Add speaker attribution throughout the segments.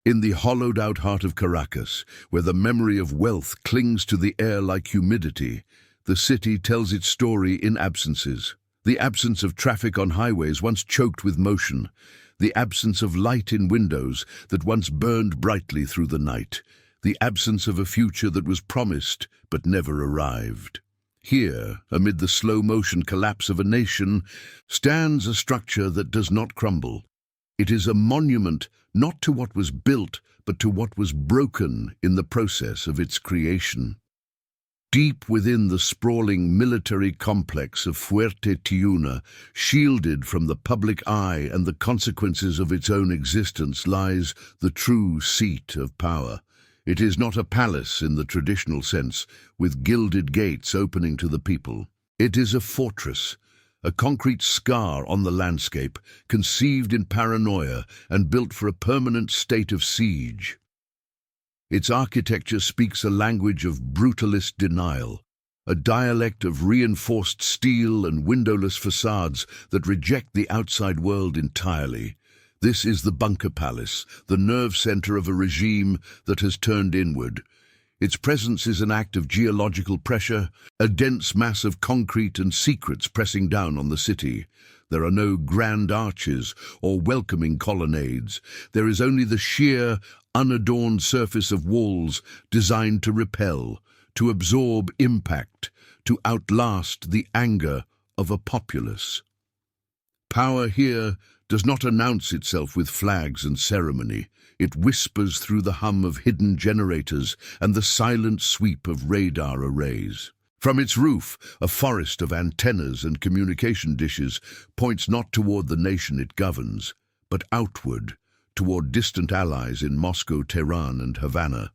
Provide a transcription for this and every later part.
Speaker 1: In the hollowed-out heart of Caracas, where the memory of wealth clings to the air like humidity, the city tells its story in absences. The absence of traffic on highways once choked with motion, the absence of light in windows that once burned brightly through the night, the absence of a future that was promised but never arrived. Here, amid the slow-motion collapse of a nation, stands a structure that does not crumble. It is a monument not to what was built, but to what was broken in the process of its creation. Deep within the sprawling military complex of Fuerte Tiuna, shielded from the public eye and the consequences of its own existence, lies the true seat of power. It is not a palace in the traditional sense, with gilded gates opening to the people. It is a fortress, a concrete scar on the landscape, conceived in paranoia and built for a permanent state of siege. Its architecture speaks a language of brutalist denial, a dialect of reinforced steel and windowless facades that reject the outside world entirely. This is the Bunker-Palace, the nerve center of a regime that has turned inward. Its presence is an act of geological pressure, a dense mass of concrete and secrets pressing down on the city. There are no grand arches or welcoming colonnades. There is only the sheer, unadorned surface of walls designed to repel, to absorb impact, to outlast the anger of a populace. Power here does not announce itself with flags and ceremony. It whispers through the hum of hidden generators and the silent sweep of radar arrays. From its roof, a forest of antennas and communication dishes points not toward the nation it governs, but outward, toward distant allies in Moscow, Tehran, and Havana.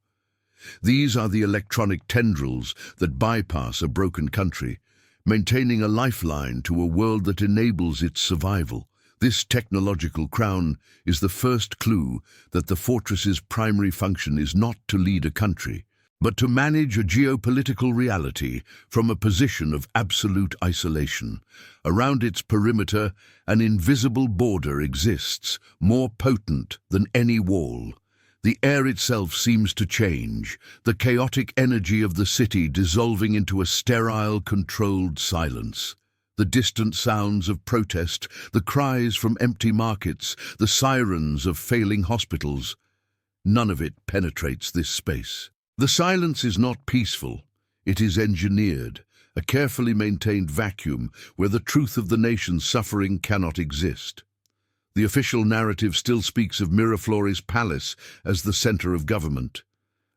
Speaker 1: These are the electronic tendrils that bypass a broken country, maintaining a lifeline to a world that enables its survival. This technological crown is the first clue that the fortress's primary function is not to lead a country, but to manage a geopolitical reality from a position of absolute isolation. Around its perimeter, an invisible border exists, more potent than any wall. The air itself seems to change, the chaotic energy of the city dissolving into a sterile, controlled silence. The distant sounds of protest, the cries from empty markets, the sirens of failing hospitals, none of it penetrates this space. The silence is not peaceful, it is engineered, a carefully maintained vacuum where the truth of the nation's suffering cannot exist. The official narrative still speaks of Miraflores Palace as the center of government,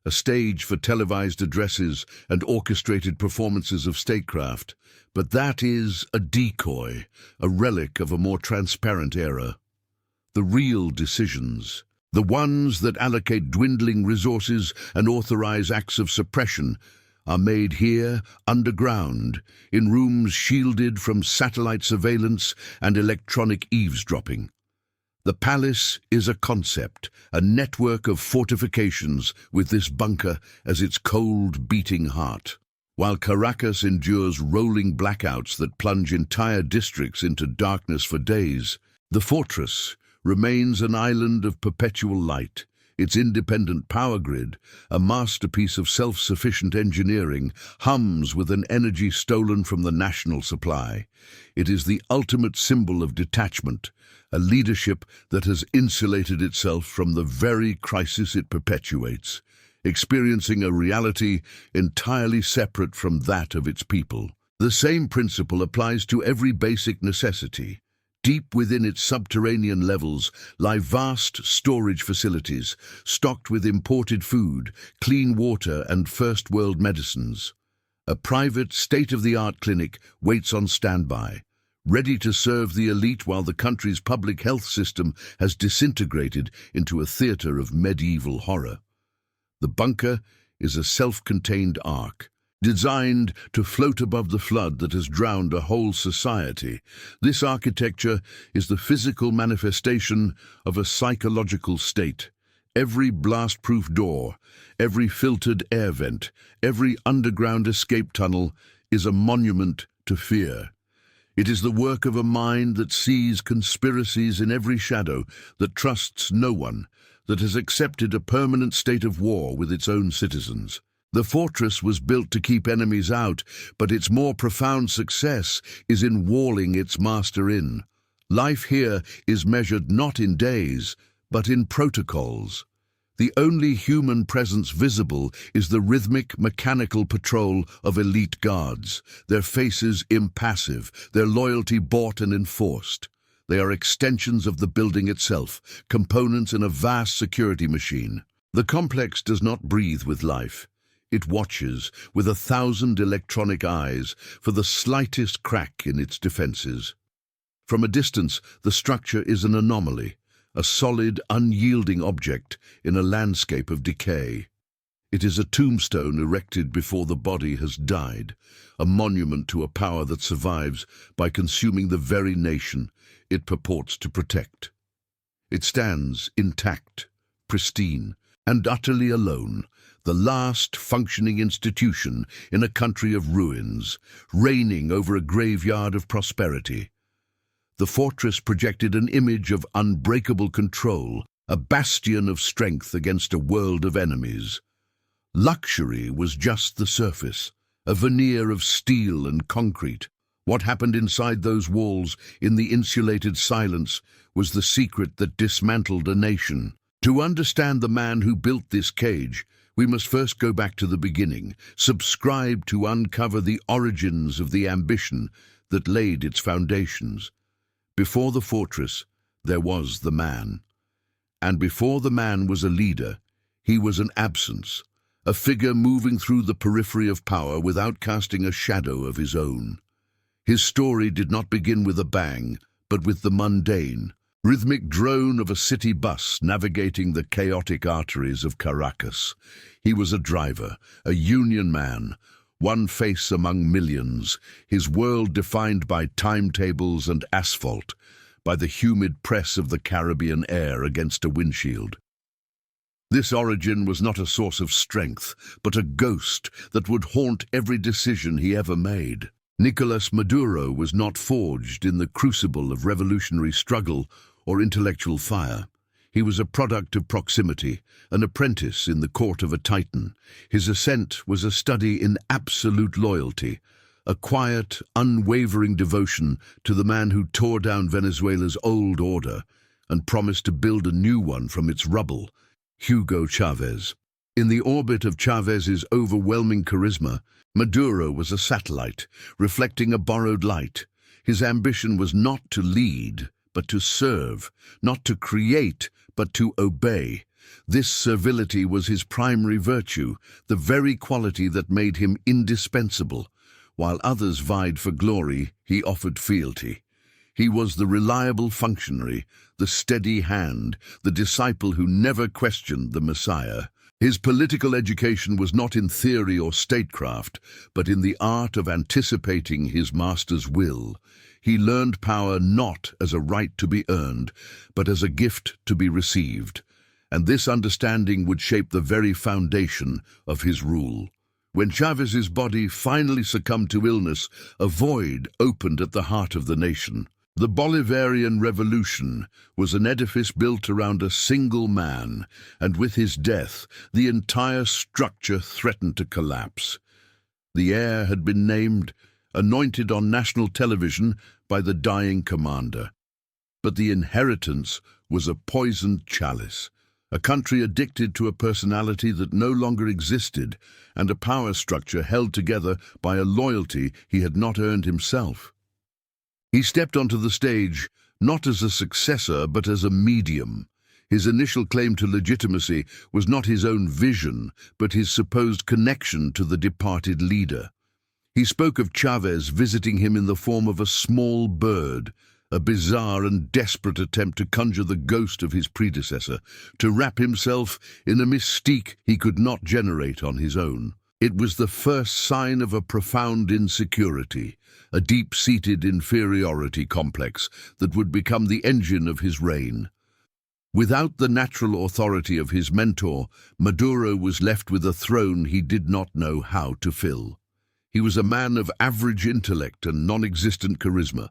Speaker 1: a stage for televised addresses and orchestrated performances of statecraft, but that is a decoy, a relic of a more transparent era. The real decisions, the ones that allocate dwindling resources and authorize acts of suppression, are made here, underground, in rooms shielded from satellite surveillance and electronic eavesdropping. The palace is a concept, a network of fortifications with this bunker as its cold, beating heart. While Caracas endures rolling blackouts that plunge entire districts into darkness for days, the fortress remains an island of perpetual light. Its independent power grid, a masterpiece of self-sufficient engineering, hums with an energy stolen from the national supply. It is the ultimate symbol of detachment, a leadership that has insulated itself from the very crisis it perpetuates, experiencing a reality entirely separate from that of its people. The same principle applies to every basic necessity. Deep within its subterranean levels lie vast storage facilities, stocked with imported food, clean water, and first-world medicines. A private, state-of-the-art clinic waits on standby, ready to serve the elite while the country's public health system has disintegrated into a theater of medieval horror. The bunker is a self-contained ark, designed to float above the flood that has drowned a whole society. This architecture is the physical manifestation of a psychological state. Every blast-proof door, every filtered air vent, every underground escape tunnel is a monument to fear. It is the work of a mind that sees conspiracies in every shadow, that trusts no one, that has accepted a permanent state of war with its own citizens. The fortress was built to keep enemies out, but its more profound success is in walling its master in. Life here is measured not in days, but in protocols. The only human presence visible is the rhythmic, mechanical patrol of elite guards, their faces impassive, their loyalty bought and enforced. They are extensions of the building itself, components in a vast security machine. The complex does not breathe with life. It watches, with 1,000 electronic eyes, for the slightest crack in its defenses. From a distance, the structure is an anomaly, a solid, unyielding object in a landscape of decay. It is a tombstone erected before the body has died, a monument to a power that survives by consuming the very nation it purports to protect. It stands intact, pristine, and utterly alone, the last functioning institution in a country of ruins, reigning over a graveyard of prosperity. The fortress projected an image of unbreakable control, a bastion of strength against a world of enemies. Luxury was just the surface, a veneer of steel and concrete. What happened inside those walls, in the insulated silence, was the secret that dismantled a nation. To understand the man who built this cage, we must first go back to the beginning, subscribe to uncover the origins of the ambition that laid its foundations. Before the fortress, there was the man. And before the man was a leader, he was an absence, a figure moving through the periphery of power without casting a shadow of his own. His story did not begin with a bang, but with the mundane, rhythmic drone of a city bus navigating the chaotic arteries of Caracas. He was a driver, a union man, one face among millions, his world defined by timetables and asphalt, by the humid press of the Caribbean air against a windshield. This origin was not a source of strength, but a ghost that would haunt every decision he ever made. Nicolás Maduro was not forged in the crucible of revolutionary struggle or intellectual fire. He was a product of proximity, an apprentice in the court of a titan. His ascent was a study in absolute loyalty, a quiet, unwavering devotion to the man who tore down Venezuela's old order and promised to build a new one from its rubble, Hugo Chavez. In the orbit of Chavez's overwhelming charisma, Maduro was a satellite, reflecting a borrowed light. His ambition was not to lead, but to serve, not to create, but to obey. This servility was his primary virtue, the very quality that made him indispensable. While others vied for glory, he offered fealty. He was the reliable functionary, the steady hand, the disciple who never questioned the Messiah. His political education was not in theory or statecraft, but in the art of anticipating his master's will. He learned power not as a right to be earned, but as a gift to be received. And this understanding would shape the very foundation of his rule. When Chavez's body finally succumbed to illness, a void opened at the heart of the nation. The Bolivarian Revolution was an edifice built around a single man, and with his death, the entire structure threatened to collapse. The heir had been named, anointed on national television by the dying commander. But the inheritance was a poisoned chalice, a country addicted to a personality that no longer existed, and a power structure held together by a loyalty he had not earned himself. He stepped onto the stage, not as a successor, but as a medium. His initial claim to legitimacy was not his own vision, but his supposed connection to the departed leader. He spoke of Chavez visiting him in the form of a small bird, a bizarre and desperate attempt to conjure the ghost of his predecessor, to wrap himself in a mystique he could not generate on his own. It was the first sign of a profound insecurity, a deep-seated inferiority complex that would become the engine of his reign. Without the natural authority of his mentor, Maduro was left with a throne he did not know how to fill. He was a man of average intellect and non-existent charisma,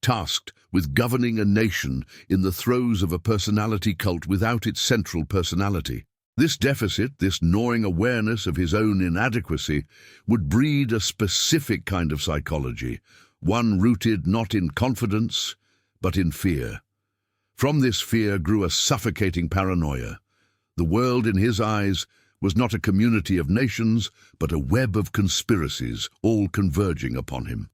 Speaker 1: tasked with governing a nation in the throes of a personality cult without its central personality. This deficit, this gnawing awareness of his own inadequacy, would breed a specific kind of psychology, one rooted not in confidence, but in fear. From this fear grew a suffocating paranoia. The world, in his eyes, was not a community of nations, but a web of conspiracies, all converging upon him.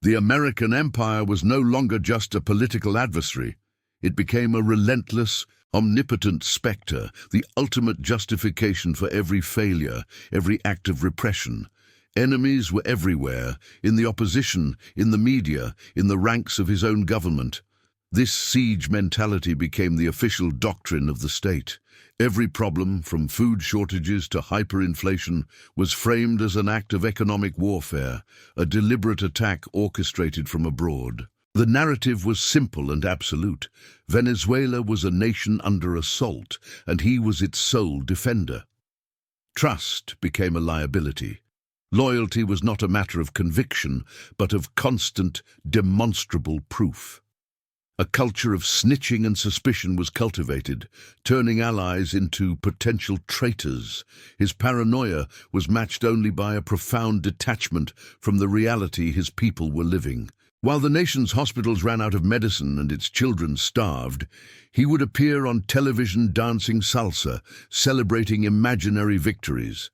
Speaker 1: The American empire was no longer just a political adversary. It became a relentless, omnipotent spectre, the ultimate justification for every failure, every act of repression. Enemies were everywhere, in the opposition, in the media, in the ranks of his own government. This siege mentality became the official doctrine of the state. Every problem, from food shortages to hyperinflation, was framed as an act of economic warfare, a deliberate attack orchestrated from abroad. The narrative was simple and absolute. Venezuela was a nation under assault, and he was its sole defender. Trust became a liability. Loyalty was not a matter of conviction, but of constant, demonstrable proof. A culture of snitching and suspicion was cultivated, turning allies into potential traitors. His paranoia was matched only by a profound detachment from the reality his people were living. While the nation's hospitals ran out of medicine and its children starved, he would appear on television dancing salsa, celebrating imaginary victories.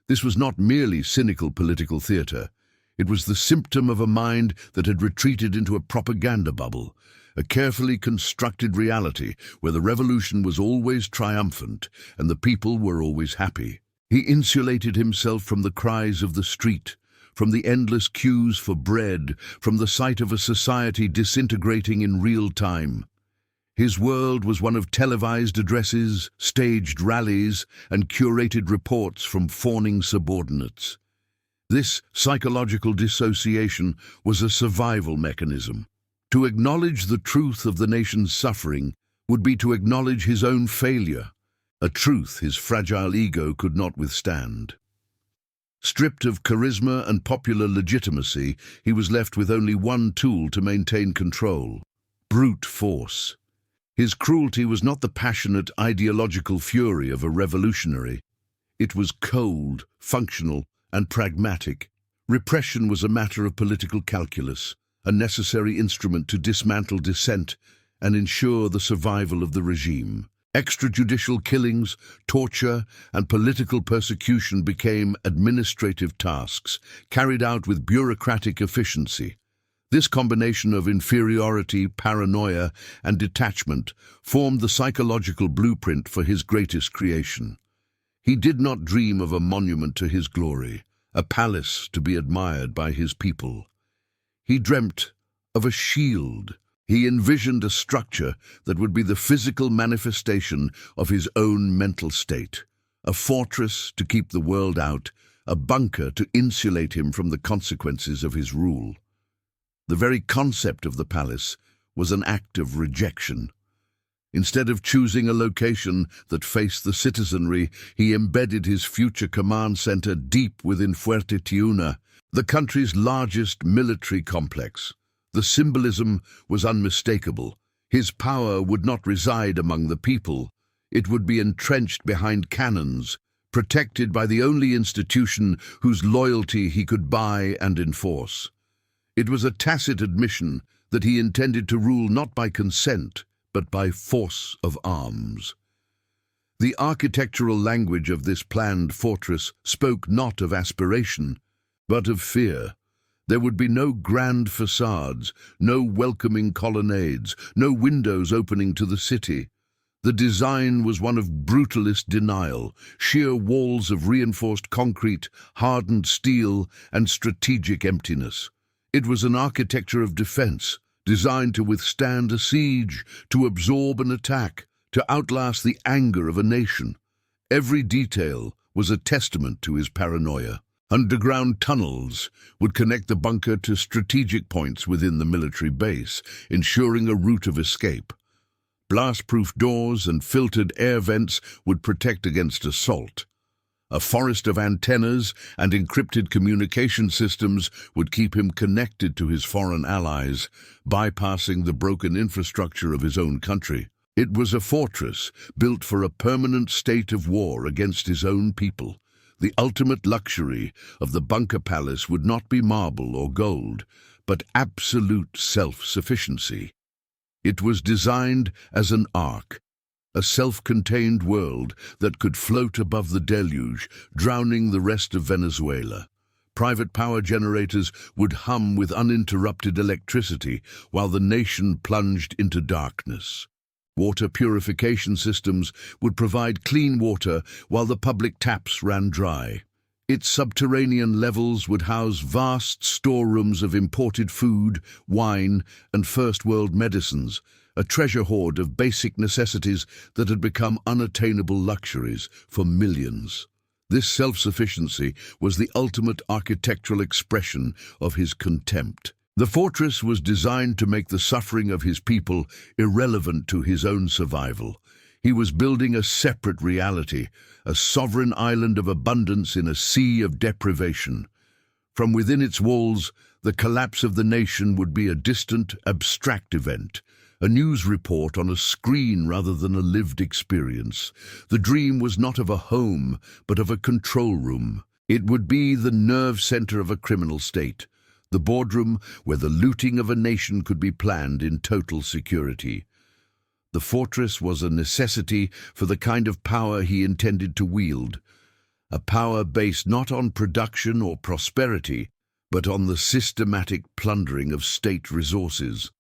Speaker 1: This was not merely cynical political theater. It was the symptom of a mind that had retreated into a propaganda bubble, a carefully constructed reality where the revolution was always triumphant and the people were always happy. He insulated himself from the cries of the street, from the endless queues for bread, from the sight of a society disintegrating in real time. His world was one of televised addresses, staged rallies, and curated reports from fawning subordinates. This psychological dissociation was a survival mechanism. To acknowledge the truth of the nation's suffering would be to acknowledge his own failure, a truth his fragile ego could not withstand. Stripped of charisma and popular legitimacy, he was left with only one tool to maintain control: brute force. His cruelty was not the passionate ideological fury of a revolutionary. It was cold, functional, and pragmatic. Repression was a matter of political calculus, a necessary instrument to dismantle dissent and ensure the survival of the regime. Extrajudicial killings, torture, and political persecution became administrative tasks, carried out with bureaucratic efficiency. This combination of inferiority, paranoia, and detachment formed the psychological blueprint for his greatest creation. He did not dream of a monument to his glory, a palace to be admired by his people. He dreamt of a shield. He envisioned a structure that would be the physical manifestation of his own mental state, a fortress to keep the world out, a bunker to insulate him from the consequences of his rule. The very concept of the palace was an act of rejection. Instead of choosing a location that faced the citizenry, he embedded his future command center deep within Fuerte Tiuna, the country's largest military complex. The symbolism was unmistakable. His power would not reside among the people. It would be entrenched behind cannons, protected by the only institution whose loyalty he could buy and enforce. It was a tacit admission that he intended to rule not by consent, but by force of arms. The architectural language of this planned fortress spoke not of aspiration, but of fear. There would be no grand facades, no welcoming colonnades, no windows opening to the city. The design was one of brutalist denial, sheer walls of reinforced concrete, hardened steel, and strategic emptiness. It was an architecture of defense, designed to withstand a siege, to absorb an attack, to outlast the anger of a nation. Every detail was a testament to his paranoia. Underground tunnels would connect the bunker to strategic points within the military base, ensuring a route of escape. Blast-proof doors and filtered air vents would protect against assault. A forest of antennas and encrypted communication systems would keep him connected to his foreign allies, bypassing the broken infrastructure of his own country. It was a fortress built for a permanent state of war against his own people. The ultimate luxury of the Bunker-Palace would not be marble or gold, but absolute self-sufficiency. It was designed as an ark, a self-contained world that could float above the deluge, drowning the rest of Venezuela. Private power generators would hum with uninterrupted electricity while the nation plunged into darkness. Water purification systems would provide clean water while the public taps ran dry. Its subterranean levels would house vast storerooms of imported food, wine, and first-world medicines, a treasure hoard of basic necessities that had become unattainable luxuries for millions. This self-sufficiency was the ultimate architectural expression of his contempt. The fortress was designed to make the suffering of his people irrelevant to his own survival. He was building a separate reality, a sovereign island of abundance in a sea of deprivation. From within its walls, the collapse of the nation would be a distant, abstract event, a news report on a screen rather than a lived experience. The dream was not of a home, but of a control room. It would be the nerve center of a criminal state, the boardroom where the looting of a nation could be planned in total security. The fortress was a necessity for the kind of power he intended to wield, a power based not on production or prosperity, but on the systematic plundering of state resources.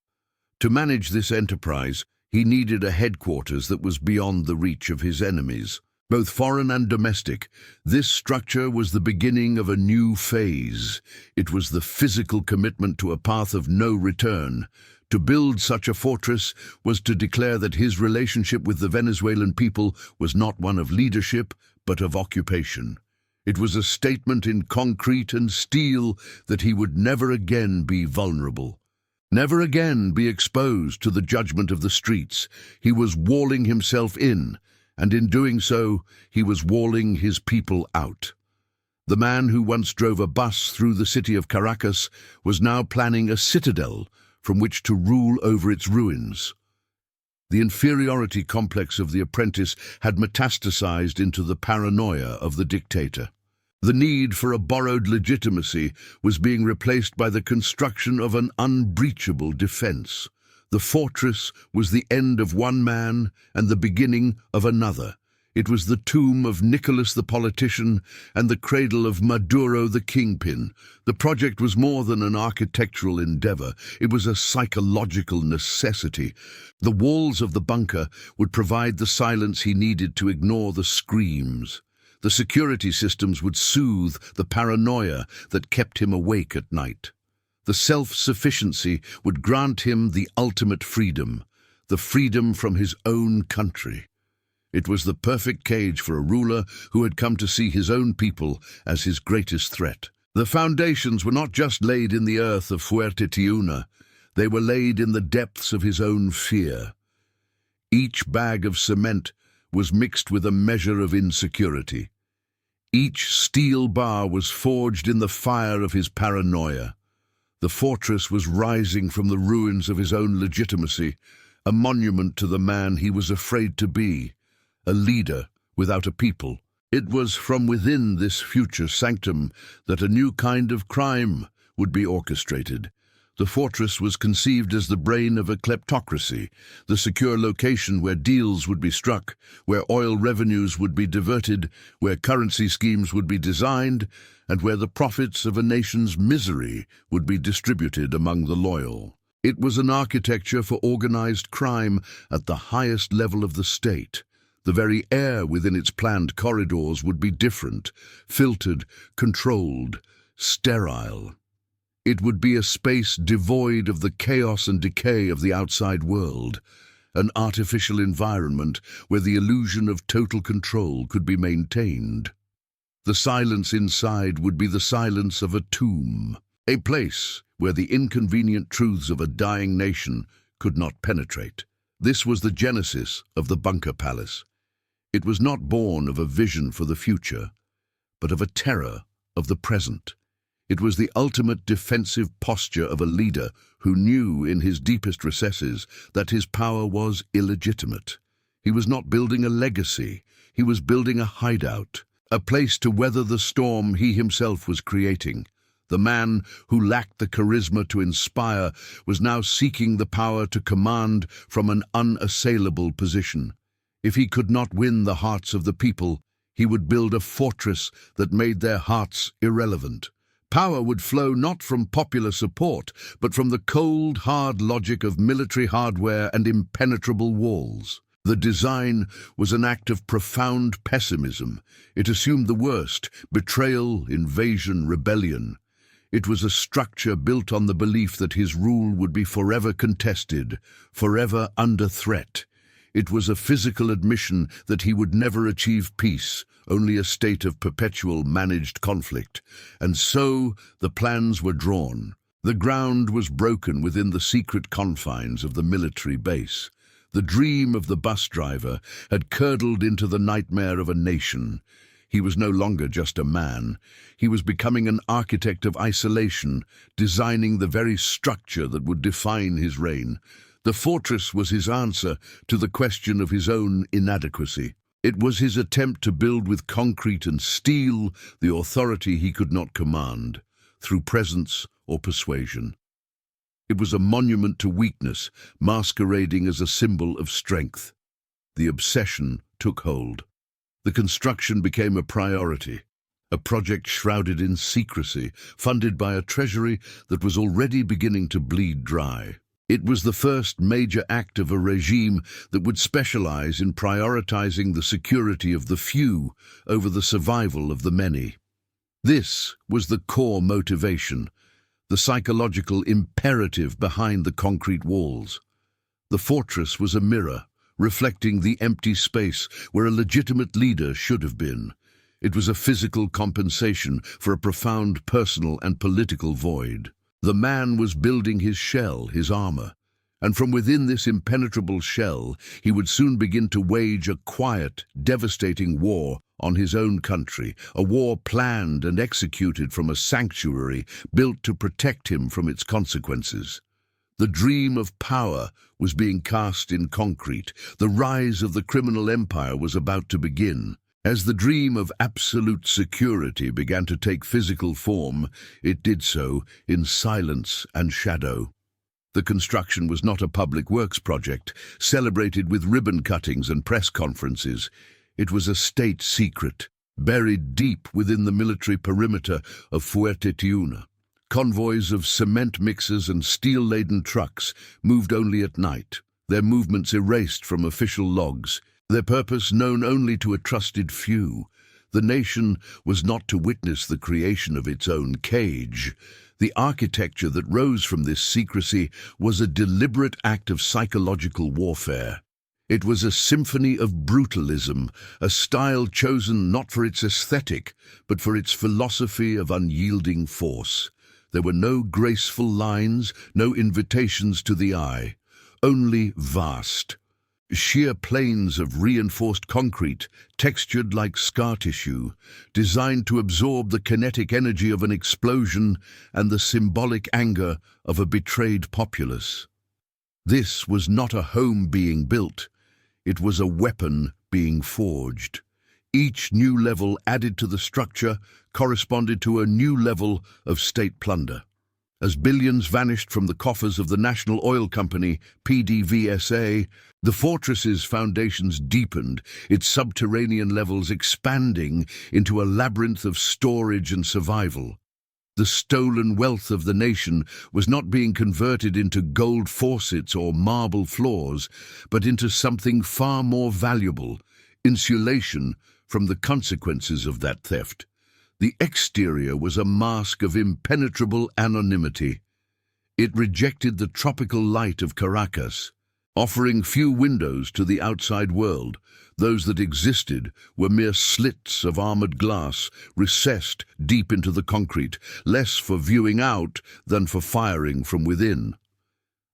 Speaker 1: To manage this enterprise, he needed a headquarters that was beyond the reach of his enemies. Both foreign and domestic, this structure was the beginning of a new phase. It was the physical commitment to a path of no return. To build such a fortress was to declare that his relationship with the Venezuelan people was not one of leadership, but of occupation. It was a statement in concrete and steel that he would never again be vulnerable, never again be exposed to the judgment of the streets. He was walling himself in, and in doing so, he was walling his people out. The man who once drove a bus through the city of Caracas was now planning a citadel from which to rule over its ruins. The inferiority complex of the apprentice had metastasized into the paranoia of the dictator. The need for a borrowed legitimacy was being replaced by the construction of an unbreachable defense. The fortress was the end of one man and the beginning of another. It was the tomb of Nicolás the politician and the cradle of Maduro the kingpin. The project was more than an architectural endeavor. It was a psychological necessity. The walls of the bunker would provide the silence he needed to ignore the screams. The security systems would soothe the paranoia that kept him awake at night. The self-sufficiency would grant him the ultimate freedom, the freedom from his own country. It was the perfect cage for a ruler who had come to see his own people as his greatest threat. The foundations were not just laid in the earth of Fuerte Tiuna, they were laid in the depths of his own fear. Each bag of cement was mixed with a measure of insecurity. Each steel bar was forged in the fire of his paranoia. The fortress was rising from the ruins of his own legitimacy, a monument to the man he was afraid to be, a leader without a people. It was from within this future sanctum that a new kind of crime would be orchestrated. The fortress was conceived as the brain of a kleptocracy, the secure location where deals would be struck, where oil revenues would be diverted, where currency schemes would be designed, and where the profits of a nation's misery would be distributed among the loyal. It was an architecture for organized crime at the highest level of the state. The very air within its planned corridors would be different, filtered, controlled, sterile. It would be a space devoid of the chaos and decay of the outside world, an artificial environment where the illusion of total control could be maintained. The silence inside would be the silence of a tomb, a place where the inconvenient truths of a dying nation could not penetrate. This was the genesis of the Bunker Palace. It was not born of a vision for the future. but of a terror of the present. It was the ultimate defensive posture of a leader who knew in his deepest recesses that his power was illegitimate. He was not building a legacy, he was building a hideout, a place to weather the storm he himself was creating. The man who lacked the charisma to inspire was now seeking the power to command from an unassailable position. If he could not win the hearts of the people, he would build a fortress that made their hearts irrelevant. Power would flow not from popular support, but from the cold, hard logic of military hardware and impenetrable walls. The design was an act of profound pessimism. It assumed the worst: betrayal, invasion, rebellion. It was a structure built on the belief that his rule would be forever contested, forever under threat. It was a physical admission that he would never achieve peace, only a state of perpetual managed conflict. And so the plans were drawn. The ground was broken within the secret confines of the military base. The dream of the bus driver had curdled into the nightmare of a nation. He was no longer just a man. He was becoming an architect of isolation, designing the very structure that would define his reign. The fortress was his answer to the question of his own inadequacy. It was his attempt to build with concrete and steel the authority he could not command, through presence or persuasion. It was a monument to weakness, masquerading as a symbol of strength. The obsession took hold. The construction became a priority, a project shrouded in secrecy, funded by a treasury that was already beginning to bleed dry. It was the first major act of a regime that would specialize in prioritizing the security of the few over the survival of the many. This was the core motivation, the psychological imperative behind the concrete walls. The fortress was a mirror, reflecting the empty space where a legitimate leader should have been. It was a physical compensation for a profound personal and political void. The man was building his shell, his armor, and from within this impenetrable shell he would soon begin to wage a quiet, devastating war on his own country, a war planned and executed from a sanctuary built to protect him from its consequences. The dream of power was being cast in concrete. The rise of the criminal empire was about to begin. As the dream of absolute security began to take physical form, it did so in silence and shadow. The construction was not a public works project, celebrated with ribbon cuttings and press conferences. It was a state secret, buried deep within the military perimeter of Fuerte Tiuna. Convoys of cement mixers and steel-laden trucks moved only at night, their movements erased from official logs, their purpose known only to a trusted few. The nation was not to witness the creation of its own cage. The architecture that rose from this secrecy was a deliberate act of psychological warfare. It was a symphony of brutalism, a style chosen not for its aesthetic, but for its philosophy of unyielding force. There were no graceful lines, no invitations to the eye, only vast, sheer plains of reinforced concrete, textured like scar tissue, designed to absorb the kinetic energy of an explosion and the symbolic anger of a betrayed populace. This was not a home being built, it was a weapon being forged. Each new level added to the structure corresponded to a new level of state plunder. As billions vanished from the coffers of the national oil company, PDVSA, the fortress's foundations deepened, its subterranean levels expanding into a labyrinth of storage and survival. The stolen wealth of the nation was not being converted into gold faucets or marble floors, but into something far more valuable: insulation from the consequences of that theft. The exterior was a mask of impenetrable anonymity. It rejected the tropical light of Caracas, offering few windows to the outside world. Those that existed were mere slits of armored glass, recessed deep into the concrete, less for viewing out than for firing from within.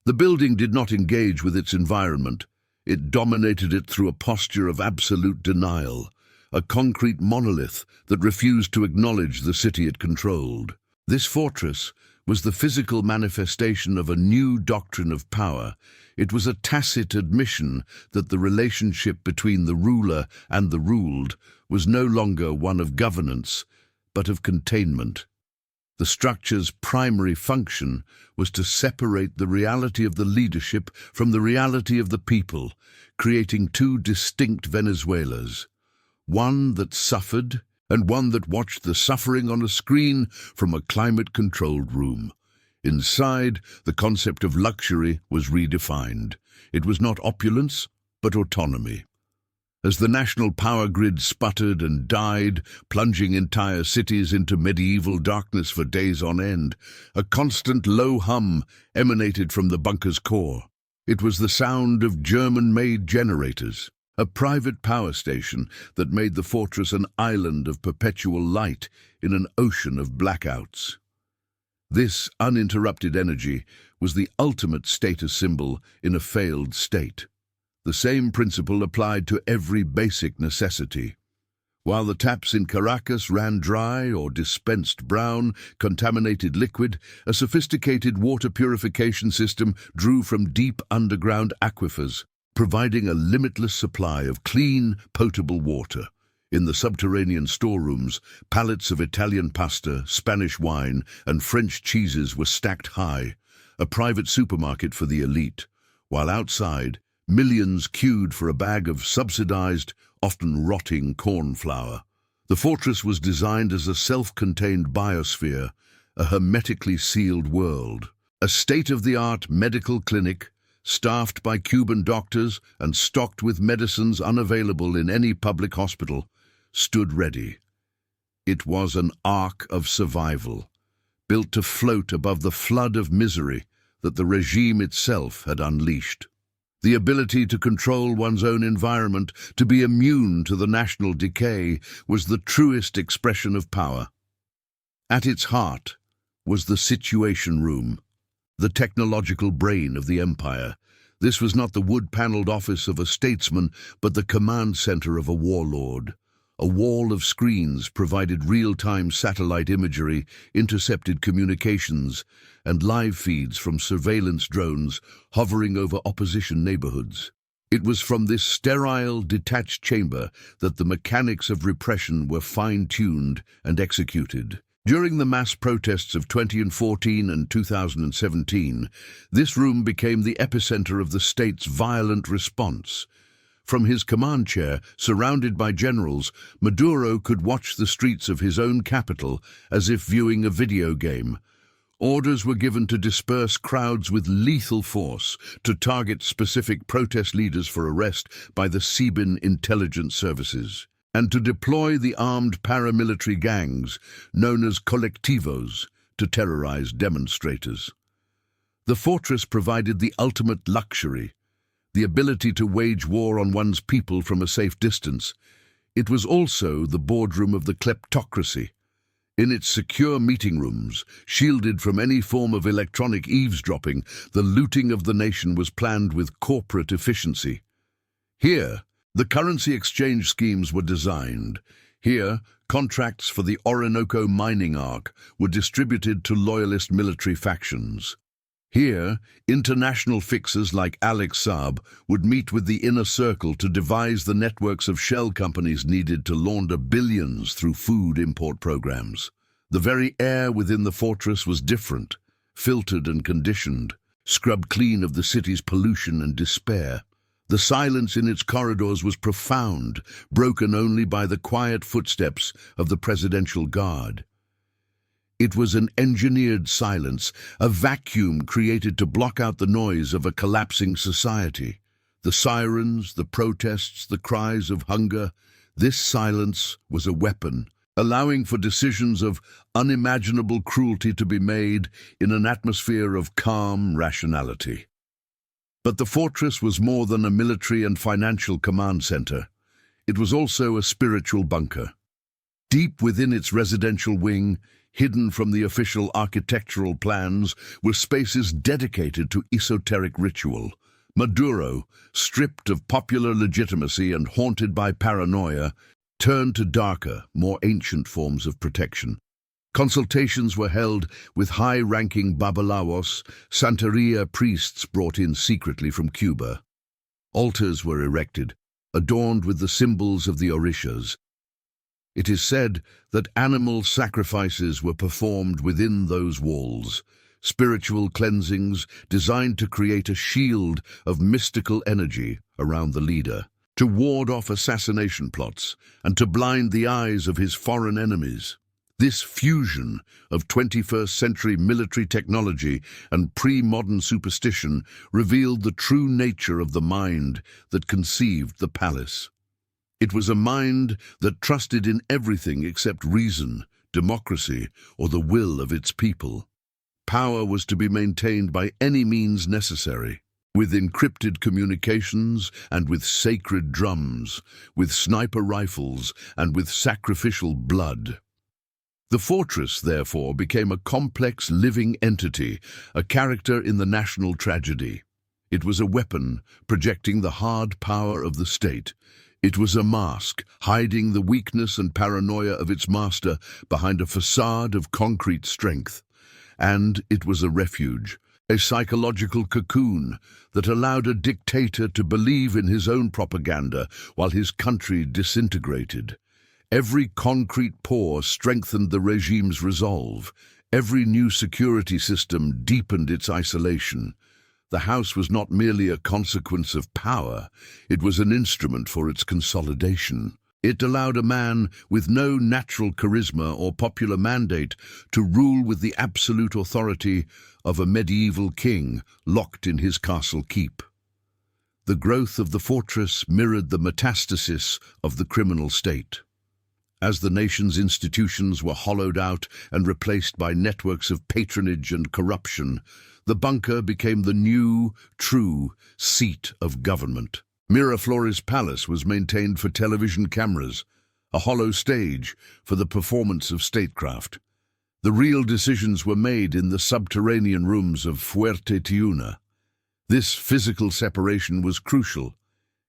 Speaker 1: The building did not engage with its environment. It dominated it through a posture of absolute denial, a concrete monolith that refused to acknowledge the city it controlled. This fortress was the physical manifestation of a new doctrine of power. It was a tacit admission that the relationship between the ruler and the ruled was no longer one of governance, but of containment. The structure's primary function was to separate the reality of the leadership from the reality of the people, creating two distinct Venezuelas, one that suffered and one that watched the suffering on a screen from a climate-controlled room. Inside, the concept of luxury was redefined. It was not opulence, but autonomy. As the national power grid sputtered and died, plunging entire cities into medieval darkness for days on end, a constant low hum emanated from the bunker's core. It was the sound of German-made generators, a private power station that made the fortress an island of perpetual light in an ocean of blackouts. This uninterrupted energy was the ultimate status symbol in a failed state. The same principle applied to every basic necessity. While the taps in Caracas ran dry or dispensed brown, contaminated liquid, a sophisticated water purification system drew from deep underground aquifers, providing a limitless supply of clean, potable water. In the subterranean storerooms, pallets of Italian pasta, Spanish wine, and French cheeses were stacked high, a private supermarket for the elite, while outside, millions queued for a bag of subsidized, often rotting corn flour. The fortress was designed as a self-contained biosphere, a hermetically sealed world. A state-of-the-art medical clinic, staffed by Cuban doctors and stocked with medicines unavailable in any public hospital, stood ready. It was an ark of survival, built to float above the flood of misery that the regime itself had unleashed. The ability to control one's own environment, to be immune to the national decay, was the truest expression of power. At its heart was the Situation Room, the technological brain of the empire. This was not the wood-paneled office of a statesman, but the command center of a warlord. A wall of screens provided real-time satellite imagery, intercepted communications, and live feeds from surveillance drones hovering over opposition neighborhoods. It was from this sterile, detached chamber that the mechanics of repression were fine-tuned and executed. During the mass protests of 2014 and 2017, this room became the epicenter of the state's violent response. From his command chair, surrounded by generals, Maduro could watch the streets of his own capital as if viewing a video game. Orders were given to disperse crowds with lethal force, to target specific protest leaders for arrest by the Cuban intelligence services, and to deploy the armed paramilitary gangs, known as colectivos, to terrorize demonstrators. The fortress provided the ultimate luxury, the ability to wage war on one's people from a safe distance. It was also the boardroom of the kleptocracy. In its secure meeting rooms, shielded from any form of electronic eavesdropping, the looting of the nation was planned with corporate efficiency. Here, the currency exchange schemes were designed. Here, contracts for the Orinoco mining arc were distributed to loyalist military factions. Here, international fixers like Alex Saab would meet with the inner circle to devise the networks of shell companies needed to launder billions through food import programs. The very air within the fortress was different, filtered and conditioned, scrubbed clean of the city's pollution and despair. The silence in its corridors was profound, broken only by the quiet footsteps of the presidential guard. It was an engineered silence, a vacuum created to block out the noise of a collapsing society. The sirens, the protests, the cries of hunger, this silence was a weapon, allowing for decisions of unimaginable cruelty to be made in an atmosphere of calm rationality. But the fortress was more than a military and financial command center. It was also a spiritual bunker. Deep within its residential wing, hidden from the official architectural plans, were spaces dedicated to esoteric ritual. Maduro, stripped of popular legitimacy and haunted by paranoia, turned to darker, more ancient forms of protection. Consultations were held with high-ranking babalawos, Santeria priests brought in secretly from Cuba. Altars were erected, adorned with the symbols of the orishas. It is said that animal sacrifices were performed within those walls, spiritual cleansings designed to create a shield of mystical energy around the leader, to ward off assassination plots and to blind the eyes of his foreign enemies. This fusion of 21st century military technology and pre-modern superstition revealed the true nature of the mind that conceived the palace. It was a mind that trusted in everything except reason, democracy, or the will of its people. Power was to be maintained by any means necessary, with encrypted communications and with sacred drums, with sniper rifles and with sacrificial blood. The fortress, therefore, became a complex living entity, a character in the national tragedy. It was a weapon projecting the hard power of the state. It was a mask hiding the weakness and paranoia of its master behind a facade of concrete strength. And it was a refuge, a psychological cocoon that allowed a dictator to believe in his own propaganda while his country disintegrated. Every concrete pore strengthened the regime's resolve. Every new security system deepened its isolation. The house was not merely a consequence of power, it was an instrument for its consolidation. It allowed a man with no natural charisma or popular mandate to rule with the absolute authority of a medieval king locked in his castle keep. The growth of the fortress mirrored the metastasis of the criminal state. As the nation's institutions were hollowed out and replaced by networks of patronage and corruption, the bunker became the new, true seat of government. Miraflores Palace was maintained for television cameras, a hollow stage for the performance of statecraft. The real decisions were made in the subterranean rooms of Fuerte Tiuna. This physical separation was crucial.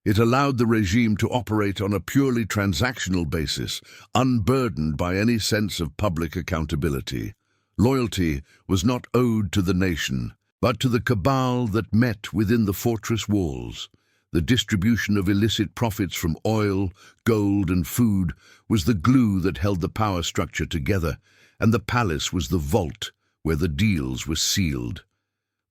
Speaker 1: It allowed the regime to operate on a purely transactional basis, unburdened by any sense of public accountability. Loyalty was not owed to the nation, but to the cabal that met within the fortress walls. The distribution of illicit profits from oil, gold, and food was the glue that held the power structure together, and the palace was the vault where the deals were sealed.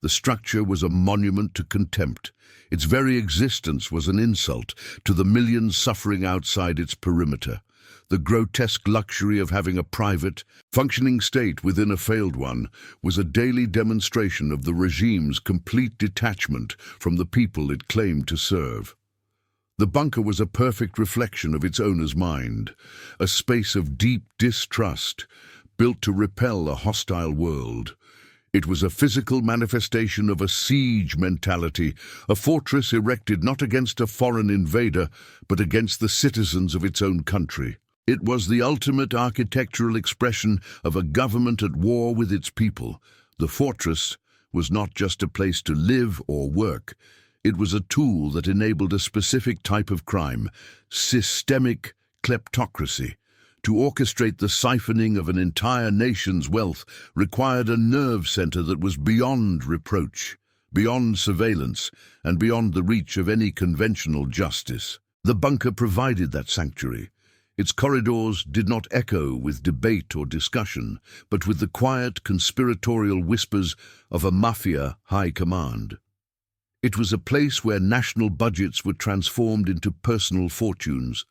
Speaker 1: The structure was a monument to contempt. Its very existence was an insult to the millions suffering outside its perimeter. The grotesque luxury of having a private, functioning state within a failed one was a daily demonstration of the regime's complete detachment from the people it claimed to serve. The bunker was a perfect reflection of its owner's mind, a space of deep distrust, built to repel a hostile world. It was a physical manifestation of a siege mentality, a fortress erected not against a foreign invader, but against the citizens of its own country. It was the ultimate architectural expression of a government at war with its people. The fortress was not just a place to live or work. It was a tool that enabled a specific type of crime, systemic kleptocracy. To orchestrate the siphoning of an entire nation's wealth required a nerve center that was beyond reproach, beyond surveillance, and beyond the reach of any conventional justice. The bunker provided that sanctuary. Its corridors did not echo with debate or discussion, but with the quiet, conspiratorial whispers of a mafia high command. It was a place where national budgets were transformed into personal fortunes,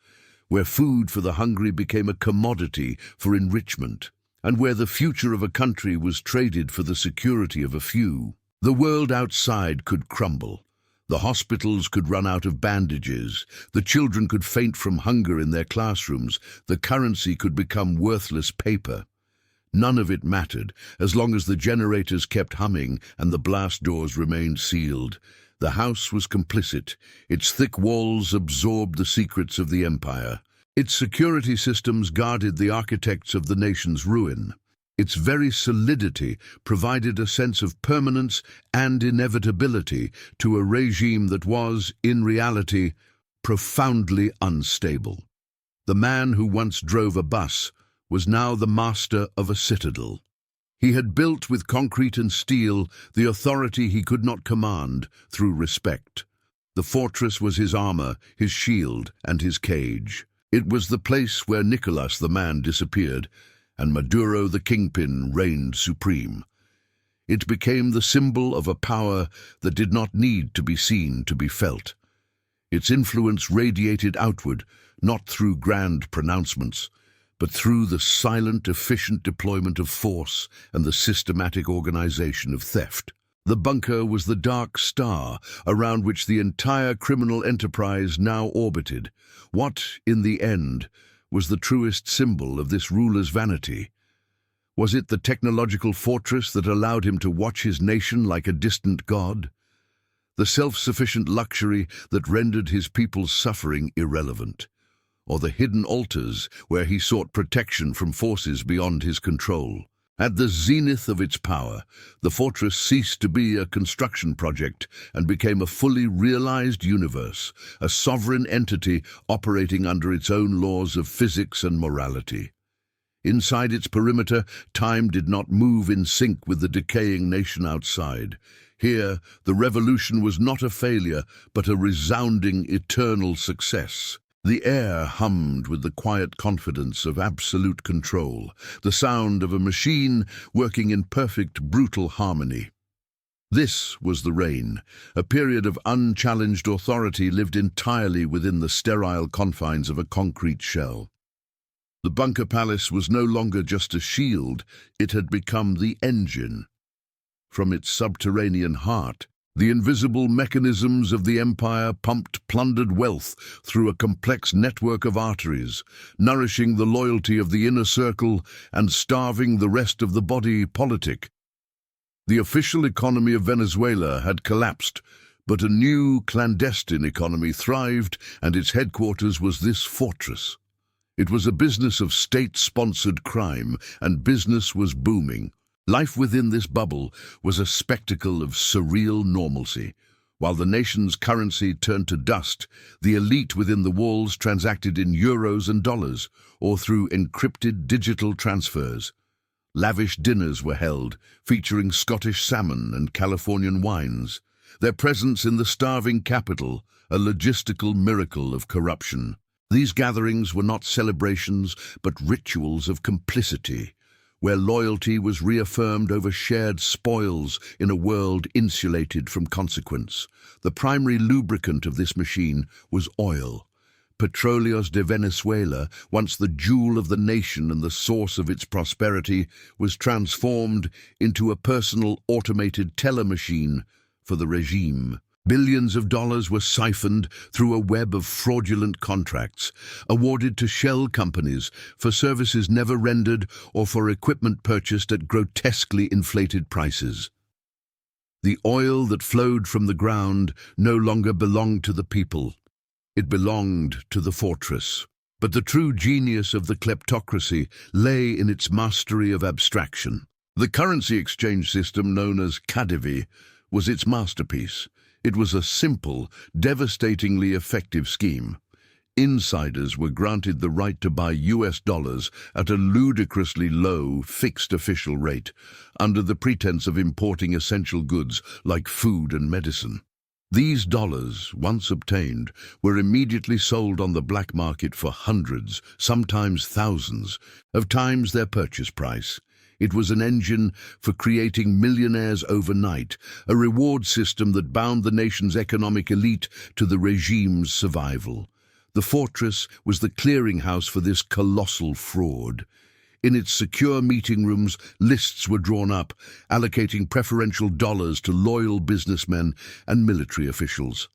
Speaker 1: where food for the hungry became a commodity for enrichment, and where the future of a country was traded for the security of a few. The world outside could crumble. The hospitals could run out of bandages. The children could faint from hunger in their classrooms. The currency could become worthless paper. None of it mattered, as long as the generators kept humming and the blast doors remained sealed. The house was complicit. Its thick walls absorbed the secrets of the empire. Its security systems guarded the architects of the nation's ruin. Its very solidity provided a sense of permanence and inevitability to a regime that was, in reality, profoundly unstable. The man who once drove a bus was now the master of a citadel. He had built with concrete and steel the authority he could not command through respect. The fortress was his armor, his shield, and his cage. It was the place where Nicolás the man disappeared, and Maduro the kingpin reigned supreme. It became the symbol of a power that did not need to be seen to be felt. Its influence radiated outward, not through grand pronouncements, but through the silent, efficient deployment of force and the systematic organization of theft. The bunker was the dark star around which the entire criminal enterprise now orbited. What, in the end, was the truest symbol of this ruler's vanity? Was it the technological fortress that allowed him to watch his nation like a distant god? The self-sufficient luxury that rendered his people's suffering irrelevant? Or the hidden altars where he sought protection from forces beyond his control? At the zenith of its power, the fortress ceased to be a construction project and became a fully realized universe, a sovereign entity operating under its own laws of physics and morality. Inside its perimeter, time did not move in sync with the decaying nation outside. Here, the revolution was not a failure, but a resounding, eternal success. The air hummed with the quiet confidence of absolute control, the sound of a machine working in perfect, brutal harmony. This was the reign, a period of unchallenged authority lived entirely within the sterile confines of a concrete shell. The Bunker Palace was no longer just a shield, it had become the engine. From its subterranean heart, the invisible mechanisms of the empire pumped plundered wealth through a complex network of arteries, nourishing the loyalty of the inner circle and starving the rest of the body politic. The official economy of Venezuela had collapsed, but a new clandestine economy thrived, and its headquarters was this fortress. It was a business of state-sponsored crime, and business was booming. Life within this bubble was a spectacle of surreal normalcy. While the nation's currency turned to dust, the elite within the walls transacted in euros and dollars, or through encrypted digital transfers. Lavish dinners were held, featuring Scottish salmon and Californian wines. Their presence in the starving capital, a logistical miracle of corruption. These gatherings were not celebrations, but rituals of complicity, where loyalty was reaffirmed over shared spoils in a world insulated from consequence. The primary lubricant of this machine was oil. Petróleos de Venezuela, once the jewel of the nation and the source of its prosperity, was transformed into a personal automated teller machine for the regime. Billions of dollars were siphoned through a web of fraudulent contracts, awarded to shell companies for services never rendered or for equipment purchased at grotesquely inflated prices. The oil that flowed from the ground no longer belonged to the people. It belonged to the fortress. But the true genius of the kleptocracy lay in its mastery of abstraction. The currency exchange system known as KADIVI was its masterpiece. It was a simple, devastatingly effective scheme. Insiders were granted the right to buy US dollars at a ludicrously low, fixed official rate, under the pretense of importing essential goods like food and medicine. These dollars, once obtained, were immediately sold on the black market for hundreds, sometimes thousands, of times their purchase price. It was an engine for creating millionaires overnight, a reward system that bound the nation's economic elite to the regime's survival. The fortress was the clearinghouse for this colossal fraud. In its secure meeting rooms, lists were drawn up, allocating preferential dollars to loyal businessmen and military officials.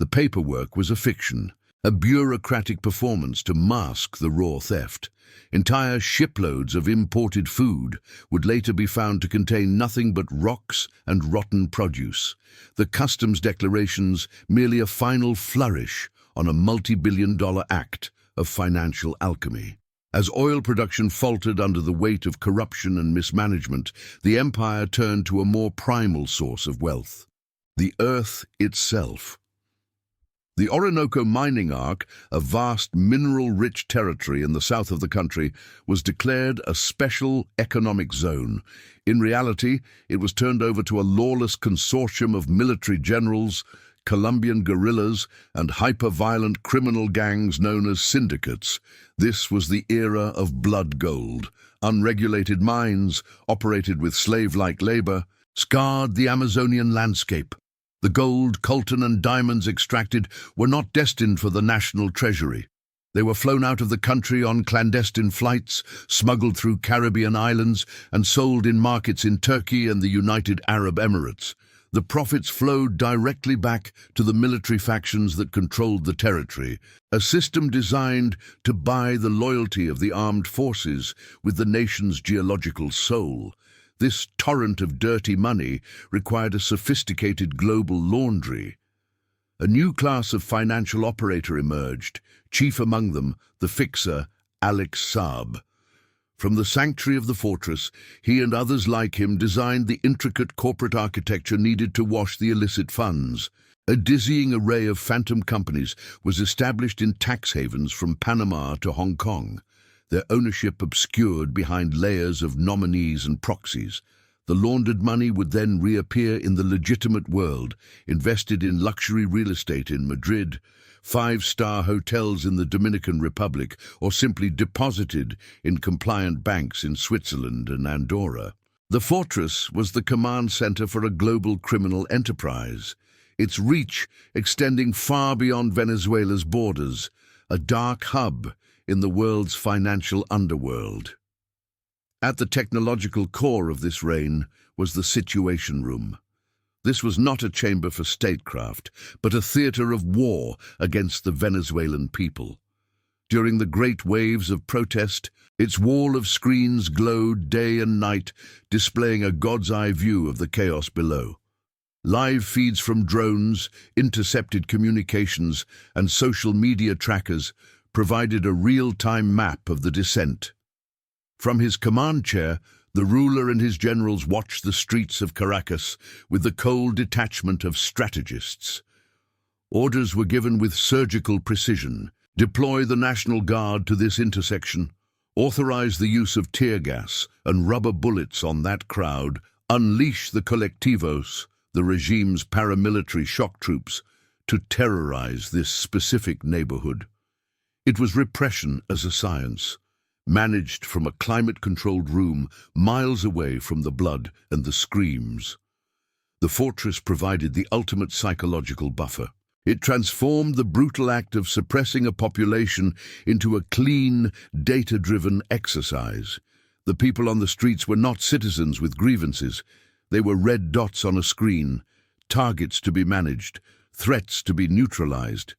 Speaker 1: The paperwork was a fiction, a bureaucratic performance to mask the raw theft. Entire shiploads of imported food would later be found to contain nothing but rocks and rotten produce. The customs declarations merely a final flourish on a multi-billion-dollar act of financial alchemy. As oil production faltered under the weight of corruption and mismanagement, the empire turned to a more primal source of wealth: the earth itself. The Orinoco mining arc, a vast mineral-rich territory in the south of the country, was declared a special economic zone. In reality, it was turned over to a lawless consortium of military generals, Colombian guerrillas, and hyper-violent criminal gangs known as syndicates. This was the era of blood gold. Unregulated mines, operated with slave-like labor, scarred the Amazonian landscape. The gold, coltan and diamonds extracted were not destined for the national treasury. They were flown out of the country on clandestine flights, smuggled through Caribbean islands, and sold in markets in Turkey and the United Arab Emirates. The profits flowed directly back to the military factions that controlled the territory, a system designed to buy the loyalty of the armed forces with the nation's geological soul. This torrent of dirty money required a sophisticated global laundry. A new class of financial operator emerged, chief among them the fixer, Alex Saab. From the sanctuary of the fortress, he and others like him designed the intricate corporate architecture needed to wash the illicit funds. A dizzying array of phantom companies was established in tax havens from Panama to Hong Kong, their ownership obscured behind layers of nominees and proxies. The laundered money would then reappear in the legitimate world, invested in luxury real estate in Madrid, five-star hotels in the Dominican Republic, or simply deposited in compliant banks in Switzerland and Andorra. The fortress was the command center for a global criminal enterprise, its reach extending far beyond Venezuela's borders, a dark hub in the world's financial underworld. At the technological core of this reign was the Situation Room. This was not a chamber for statecraft, but a theater of war against the Venezuelan people. During the great waves of protest, its wall of screens glowed day and night, displaying a god's-eye view of the chaos below. Live feeds from drones, intercepted communications, and social media trackers provided a real-time map of the descent. From his command chair, the ruler and his generals watched the streets of Caracas with the cold detachment of strategists. Orders were given with surgical precision. Deploy the National Guard to this intersection. Authorize the use of tear gas and rubber bullets on that crowd. Unleash the colectivos, the regime's paramilitary shock troops, to terrorize this specific neighborhood. It was repression as a science, managed from a climate-controlled room miles away from the blood and the screams. The fortress provided the ultimate psychological buffer. It transformed the brutal act of suppressing a population into a clean, data-driven exercise. The people on the streets were not citizens with grievances. They were red dots on a screen, targets to be managed, threats to be neutralized.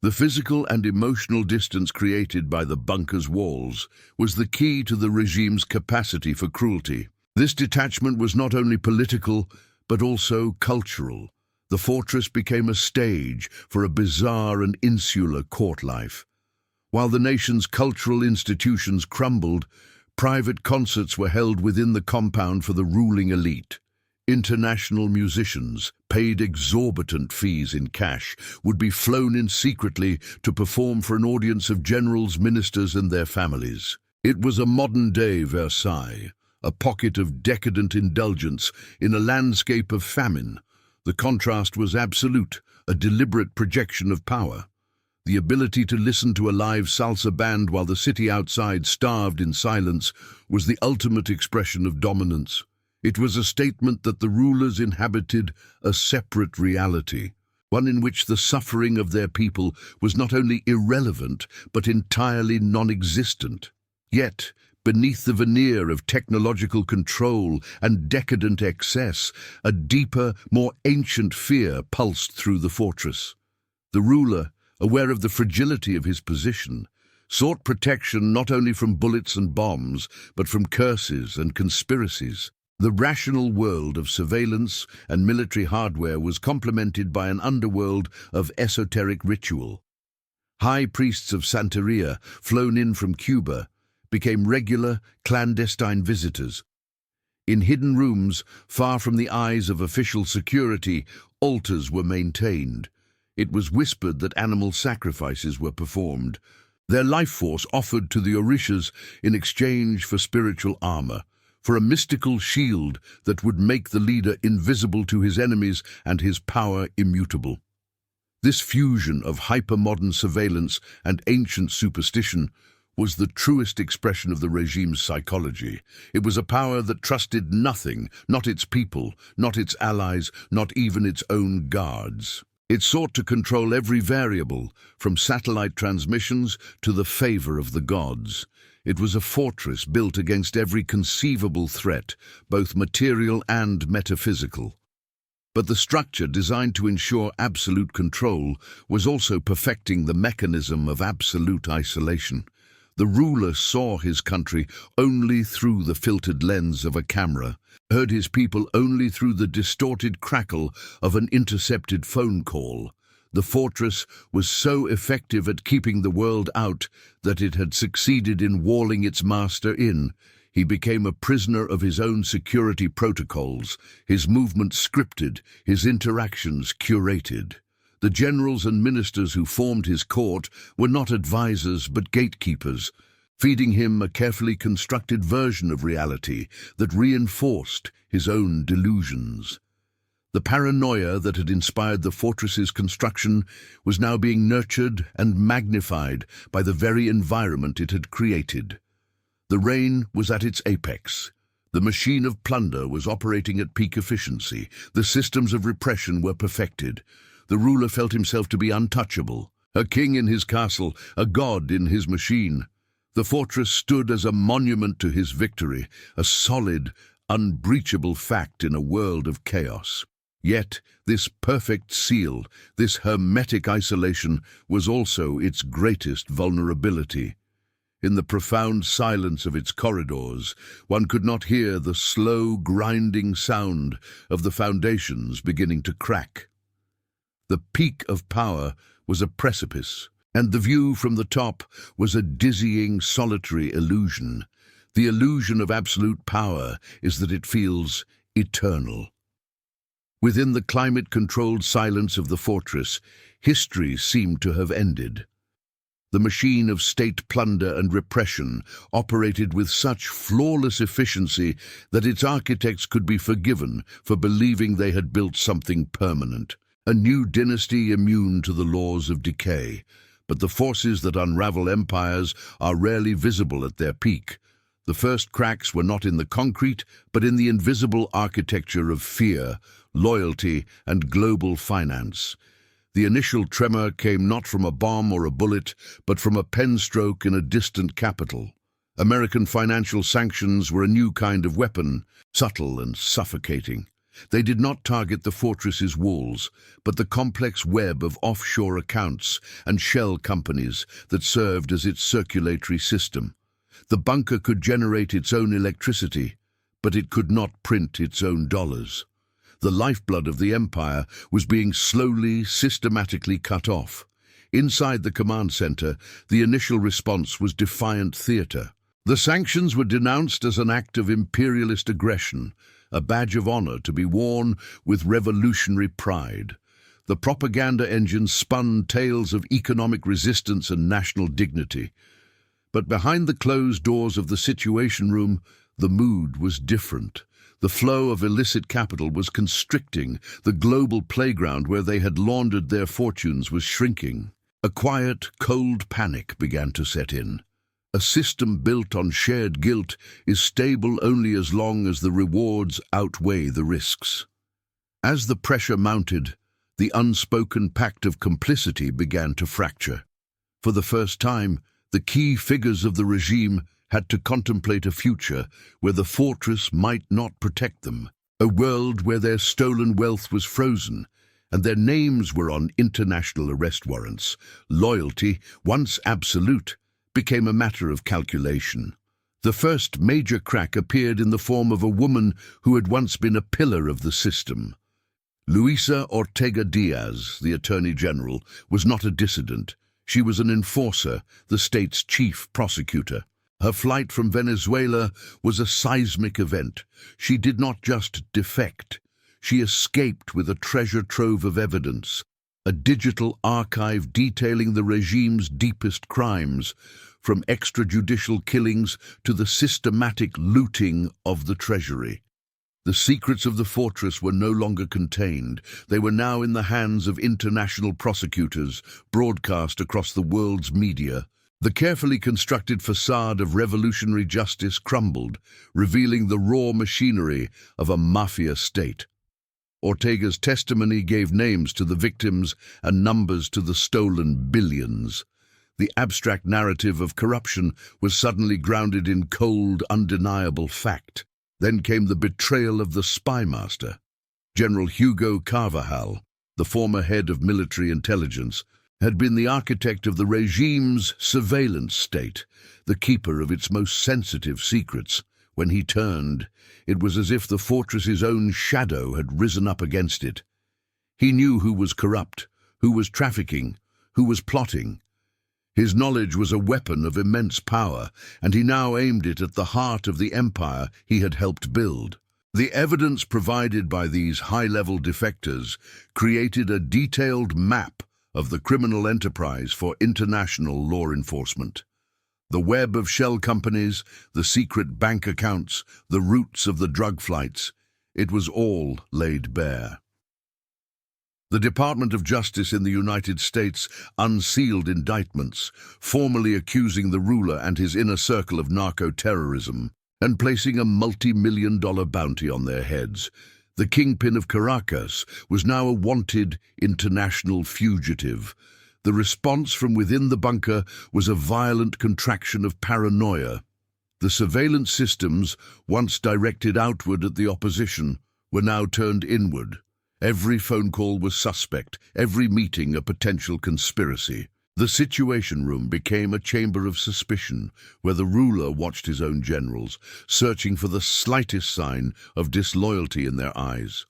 Speaker 1: The physical and emotional distance created by the bunker's walls was the key to the regime's capacity for cruelty. This detachment was not only political, but also cultural. The fortress became a stage for a bizarre and insular court life. While the nation's cultural institutions crumbled, private concerts were held within the compound for the ruling elite. International musicians, paid exorbitant fees in cash, would be flown in secretly to perform for an audience of generals, ministers, and their families. It was a modern-day Versailles, a pocket of decadent indulgence in a landscape of famine. The contrast was absolute, a deliberate projection of power. The ability to listen to a live salsa band while the city outside starved in silence was the ultimate expression of dominance. It was a statement that the rulers inhabited a separate reality, one in which the suffering of their people was not only irrelevant, but entirely non-existent. Yet, beneath the veneer of technological control and decadent excess, a deeper, more ancient fear pulsed through the fortress. The ruler, aware of the fragility of his position, sought protection not only from bullets and bombs, but from curses and conspiracies. The rational world of surveillance and military hardware was complemented by an underworld of esoteric ritual. High priests of Santeria, flown in from Cuba, became regular, clandestine visitors. In hidden rooms, far from the eyes of official security, altars were maintained. It was whispered that animal sacrifices were performed, their life force offered to the Orishas in exchange for spiritual armor, for a mystical shield that would make the leader invisible to his enemies and his power immutable. This fusion of hypermodern surveillance and ancient superstition was the truest expression of the regime's psychology. It was a power that trusted nothing, not its people, not its allies, not even its own guards. It sought to control every variable, from satellite transmissions to the favor of the gods. It was a fortress built against every conceivable threat, both material and metaphysical. But the structure designed to ensure absolute control was also perfecting the mechanism of absolute isolation. The ruler saw his country only through the filtered lens of a camera, heard his people only through the distorted crackle of an intercepted phone call. The fortress was so effective at keeping the world out that it had succeeded in walling its master in. He became a prisoner of his own security protocols, his movements scripted, his interactions curated. The generals and ministers who formed his court were not advisors but gatekeepers, feeding him a carefully constructed version of reality that reinforced his own delusions. The paranoia that had inspired the fortress's construction was now being nurtured and magnified by the very environment it had created. The reign was at its apex. The machine of plunder was operating at peak efficiency. The systems of repression were perfected. The ruler felt himself to be untouchable, a king in his castle, a god in his machine. The fortress stood as a monument to his victory, a solid, unbreachable fact in a world of chaos. Yet, this perfect seal, this hermetic isolation, was also its greatest vulnerability. In the profound silence of its corridors, one could not hear the slow, grinding sound of the foundations beginning to crack. The peak of power was a precipice, and the view from the top was a dizzying, solitary illusion. The illusion of absolute power is that it feels eternal. Within the climate-controlled silence of the fortress, history seemed to have ended. The machine of state plunder and repression operated with such flawless efficiency that its architects could be forgiven for believing they had built something permanent, a new dynasty immune to the laws of decay. But the forces that unravel empires are rarely visible at their peak. The first cracks were not in the concrete, but in the invisible architecture of fear, loyalty, and global finance. The initial tremor came not from a bomb or a bullet, but from a pen stroke in a distant capital. American financial sanctions were a new kind of weapon, subtle and suffocating. They did not target the fortress's walls, but the complex web of offshore accounts and shell companies that served as its circulatory system. The bunker could generate its own electricity, but it could not print its own dollars. The lifeblood of the empire was being slowly, systematically cut off. Inside the command center, the initial response was defiant theater. The sanctions were denounced as an act of imperialist aggression, a badge of honor to be worn with revolutionary pride. The propaganda engine spun tales of economic resistance and national dignity. But behind the closed doors of the Situation Room, the mood was different. The flow of illicit capital was constricting. The global playground where they had laundered their fortunes was shrinking. A quiet, cold panic began to set in. A system built on shared guilt is stable only as long as the rewards outweigh the risks. As the pressure mounted, the unspoken pact of complicity began to fracture. For the first time, the key figures of the regime had to contemplate a future where the fortress might not protect them, a world where their stolen wealth was frozen and their names were on international arrest warrants. Loyalty, once absolute, became a matter of calculation. The first major crack appeared in the form of a woman who had once been a pillar of the system. Luisa Ortega Diaz, the Attorney General, was not a dissident. She was an enforcer, the state's chief prosecutor. Her flight from Venezuela was a seismic event. She did not just defect. She escaped with a treasure trove of evidence. a digital archive detailing the regime's deepest crimes, from extrajudicial killings to the systematic looting of the treasury. The secrets of the fortress were no longer contained. They were now in the hands of international prosecutors, broadcast across the world's media. The carefully constructed facade of revolutionary justice crumbled, revealing the raw machinery of a mafia state. Ortega's testimony gave names to the victims and numbers to the stolen billions. The abstract narrative of corruption was suddenly grounded in cold, undeniable fact. Then came the betrayal of the spy master. General Hugo Carvajal, the former head of military intelligence, had been the architect of the regime's surveillance state, the keeper of its most sensitive secrets. When he turned, it was as if the fortress's own shadow had risen up against it. He knew who was corrupt, who was trafficking, who was plotting. His knowledge was a weapon of immense power, and he now aimed it at the heart of the empire he had helped build. The evidence provided by these high-level defectors created a detailed map of the criminal enterprise for international law enforcement. The web of shell companies, the secret bank accounts, the routes of the drug flights, it was all laid bare. The Department of Justice in the United States unsealed indictments, formally accusing the ruler and his inner circle of narco-terrorism, and placing a multi-million-dollar bounty on their heads. The kingpin of Caracas was now a wanted international fugitive. The response from within the bunker was a violent contraction of paranoia. The surveillance systems, once directed outward at the opposition, were now turned inward. Every phone call was suspect, every meeting a potential conspiracy. The Situation Room became a chamber of suspicion, where the ruler watched his own generals, searching for the slightest sign of disloyalty in their eyes.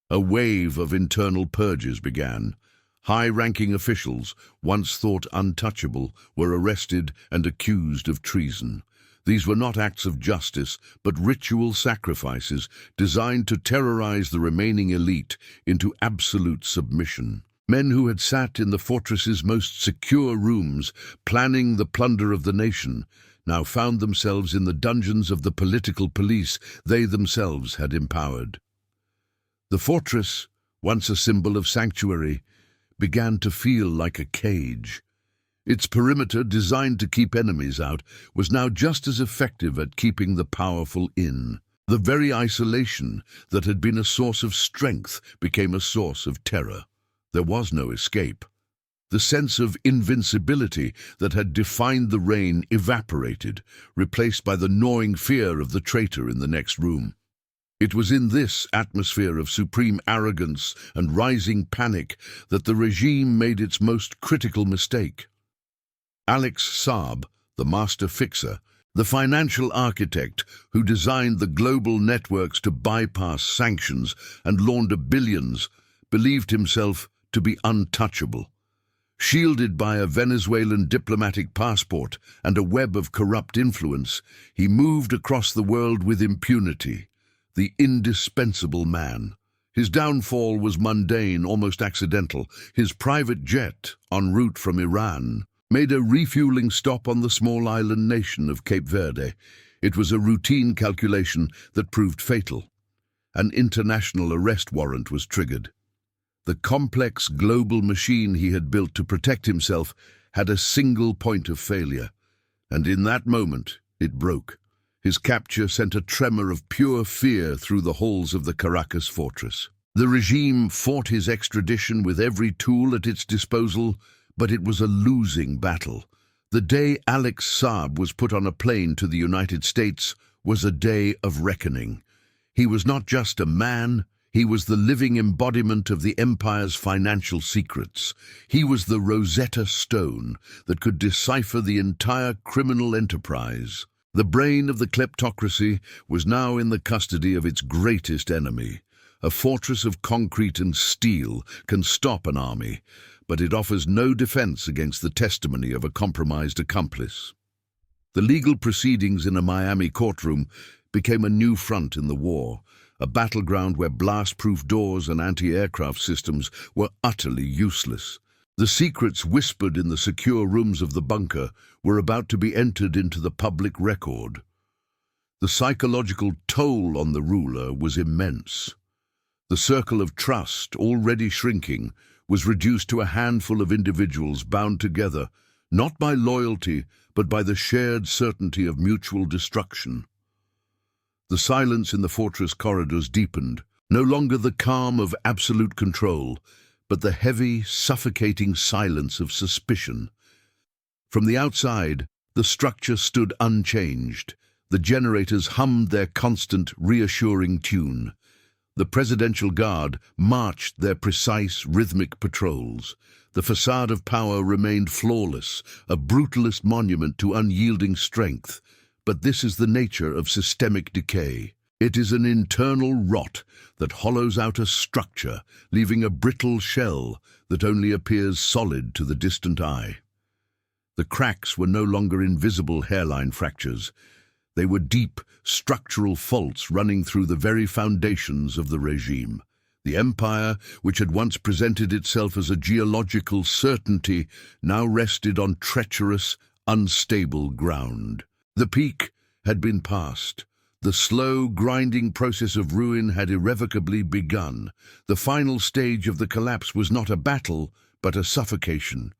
Speaker 1: A wave of internal purges began. High-ranking officials, once thought untouchable, were arrested and accused of treason. These were not acts of justice, but ritual sacrifices designed to terrorize the remaining elite into absolute submission. Men who had sat in the fortress's most secure rooms, planning the plunder of the nation, now found themselves in the dungeons of the political police they themselves had empowered. The fortress, once a symbol of sanctuary, began to feel like a cage. Its perimeter, designed to keep enemies out, was now just as effective at keeping the powerful in. The very isolation that had been a source of strength became a source of terror. There was no escape. The sense of invincibility that had defined the reign evaporated, replaced by the gnawing fear of the traitor in the next room. It was in this atmosphere of supreme arrogance and rising panic that the regime made its most critical mistake. Alex Saab, the master fixer, the financial architect who designed the global networks to bypass sanctions and launder billions, believed himself to be untouchable. Shielded by a Venezuelan diplomatic passport and a web of corrupt influence, he moved across the world with impunity, the indispensable man. His downfall was mundane, almost accidental. His private jet, en route from Iran, made a refueling stop on the small island nation of Cape Verde. It was a routine calculation that proved fatal. An international arrest warrant was triggered. The complex global machine he had built to protect himself had a single point of failure, and in that moment it broke. His capture sent a tremor of pure fear through the halls of the Caracas fortress. The regime fought his extradition with every tool at its disposal, but it was a losing battle. The day Alex Saab was put on a plane to the United States was a day of reckoning. He was not just a man, he was the living embodiment of the empire's financial secrets. He was the Rosetta Stone that could decipher the entire criminal enterprise. The brain of the kleptocracy was now in the custody of its greatest enemy. A fortress of concrete and steel can stop an army, but it offers no defense against the testimony of a compromised accomplice. The legal proceedings in a Miami courtroom became a new front in the war. a battleground where blast-proof doors and anti-aircraft systems were utterly useless. The secrets whispered in the secure rooms of the bunker were about to be entered into the public record. The psychological toll on the ruler was immense. The circle of trust, already shrinking, was reduced to a handful of individuals bound together, not by loyalty, but by the shared certainty of mutual destruction. The silence in the fortress corridors deepened, no longer the calm of absolute control, but the heavy, suffocating silence of suspicion. From the outside, the structure stood unchanged. The generators hummed their constant, reassuring tune. The Presidential Guard marched their precise, rhythmic patrols. The facade of power remained flawless, a brutalist monument to unyielding strength. But this is the nature of systemic decay. It is an internal rot that hollows out a structure, leaving a brittle shell that only appears solid to the distant eye. The cracks were no longer invisible hairline fractures. They were deep, structural faults running through the very foundations of the regime. The empire, which had once presented itself as a geological certainty, now rested on treacherous, unstable ground. The peak had been passed. The slow, grinding process of ruin had irrevocably begun. The final stage of the collapse was not a battle, but a suffocation.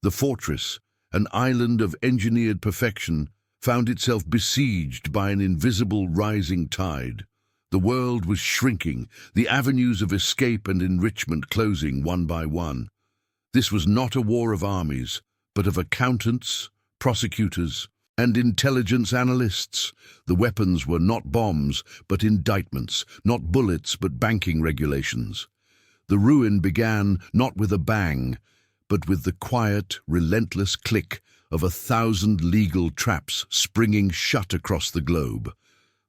Speaker 1: The fortress, an island of engineered perfection, found itself besieged by an invisible rising tide. The world was shrinking, the avenues of escape and enrichment closing one by one. This was not a war of armies, but of accountants, prosecutors, and intelligence analysts. The weapons were not bombs, but indictments, not bullets, but banking regulations. The ruin began not with a bang, but with the quiet, relentless click of 1,000 legal traps springing shut across the globe.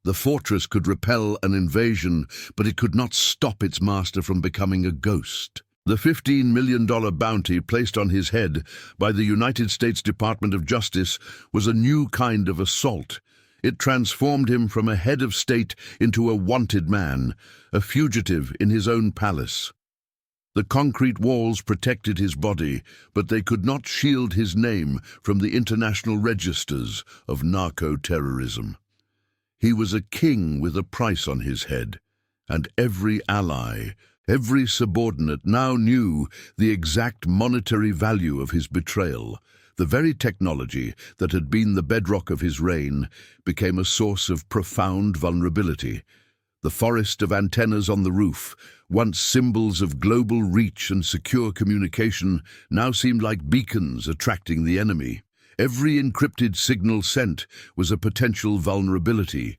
Speaker 1: The fortress could repel an invasion, but it could not stop its master from becoming a ghost. The $15 million bounty placed on his head by the United States Department of Justice was a new kind of assault. It transformed him from a head of state into a wanted man, a fugitive in his own palace. The concrete walls protected his body, but they could not shield his name from the international registers of narco-terrorism. He was a king with a price on his head, and every ally, every subordinate now knew the exact monetary value of his betrayal. The very technology that had been the bedrock of his reign became a source of profound vulnerability. The forest of antennas on the roof, once symbols of global reach and secure communication, now seemed like beacons attracting the enemy. Every encrypted signal sent was a potential vulnerability,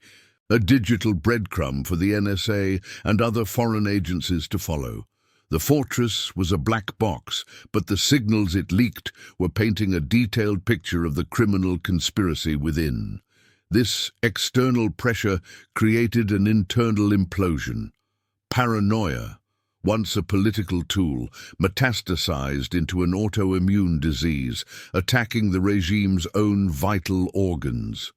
Speaker 1: a digital breadcrumb for the NSA and other foreign agencies to follow. The fortress was a black box, but the signals it leaked were painting a detailed picture of the criminal conspiracy within. This external pressure created an internal implosion. Paranoia, once a political tool, metastasized into an autoimmune disease, attacking the regime's own vital organs.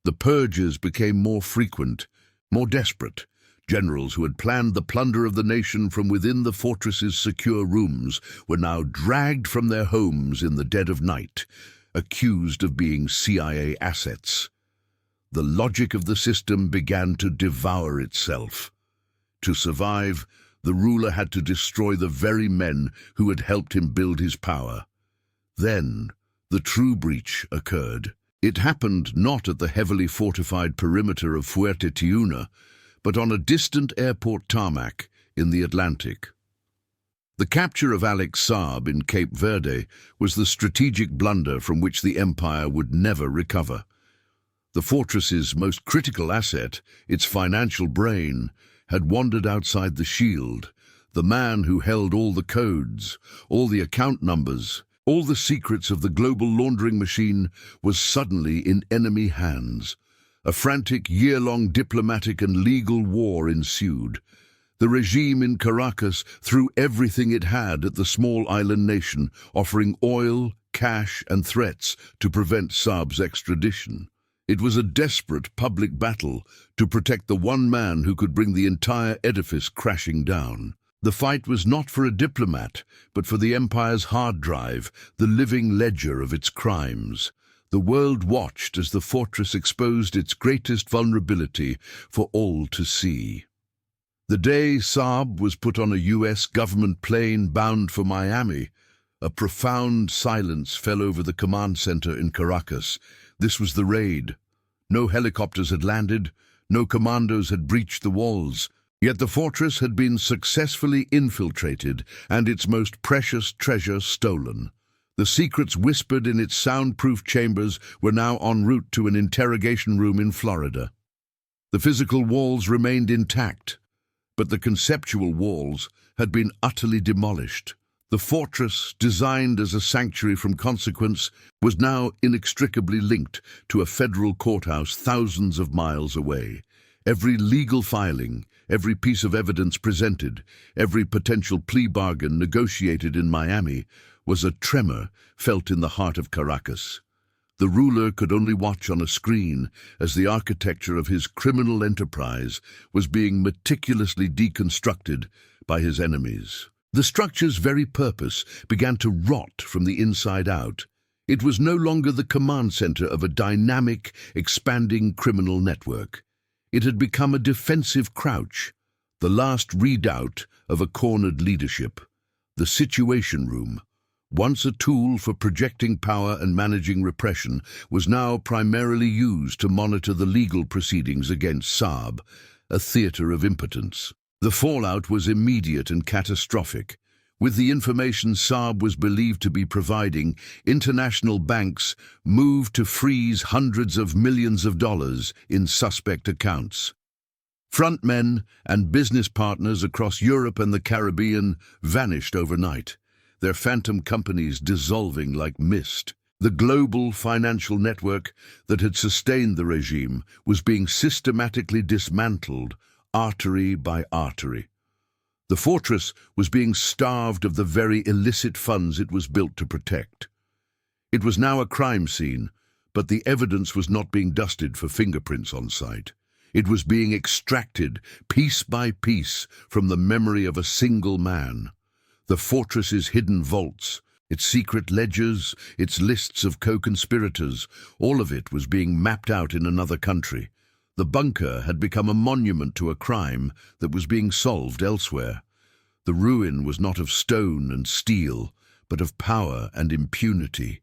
Speaker 1: The purges became more frequent, more desperate. Generals who had planned the plunder of the nation from within the fortress's secure rooms were now dragged from their homes in the dead of night, accused of being CIA assets. The logic of the system began to devour itself. To survive, the ruler had to destroy the very men who had helped him build his power. Then, the true breach occurred. It happened not at the heavily fortified perimeter of Fuerte Tiuna, but on a distant airport tarmac in the Atlantic. The capture of Alex Saab in Cape Verde was the strategic blunder from which the empire would never recover. The fortress's most critical asset, its financial brain, had wandered outside the shield. The man who held all the codes, all the account numbers, all the secrets of the global laundering machine was suddenly in enemy hands. A frantic, year-long diplomatic and legal war ensued. The regime in Caracas threw everything it had at the small island nation, offering oil, cash, and threats to prevent Saab's extradition. It was a desperate public battle to protect the one man who could bring the entire edifice crashing down. The fight was not for a diplomat, but for the empire's hard drive, the living ledger of its crimes. The world watched as the fortress exposed its greatest vulnerability for all to see. The day Saab was put on a U.S. government plane bound for Miami, a profound silence fell over the command center in Caracas. This was the raid. No helicopters had landed, no commandos had breached the walls. Yet the fortress had been successfully infiltrated and its most precious treasure stolen. The secrets whispered in its soundproof chambers were now en route to an interrogation room in Florida. The physical walls remained intact, but the conceptual walls had been utterly demolished. The fortress, designed as a sanctuary from consequence, was now inextricably linked to a federal courthouse thousands of miles away. Every legal filing, every piece of evidence presented, every potential plea bargain negotiated in Miami was a tremor felt in the heart of Caracas. The ruler could only watch on a screen as the architecture of his criminal enterprise was being meticulously deconstructed by his enemies. The structure's very purpose began to rot from the inside out. It was no longer the command center of a dynamic, expanding criminal network. It had become a defensive crouch, the last redoubt of a cornered leadership. The Situation Room, once a tool for projecting power and managing repression, was now primarily used to monitor the legal proceedings against Saab, a theater of impotence. The fallout was immediate and catastrophic. With the information Saab was believed to be providing, international banks moved to freeze hundreds of millions of dollars in suspect accounts. Frontmen and business partners across Europe and the Caribbean vanished overnight, their phantom companies dissolving like mist. The global financial network that had sustained the regime was being systematically dismantled, artery by artery. The fortress was being starved of the very illicit funds it was built to protect. It was now a crime scene, but the evidence was not being dusted for fingerprints on site. It was being extracted piece by piece from the memory of a single man. The fortress's hidden vaults, its secret ledgers, its lists of co-conspirators, all of it was being mapped out in another country. The bunker had become a monument to a crime that was being solved elsewhere. The ruin was not of stone and steel, but of power and impunity.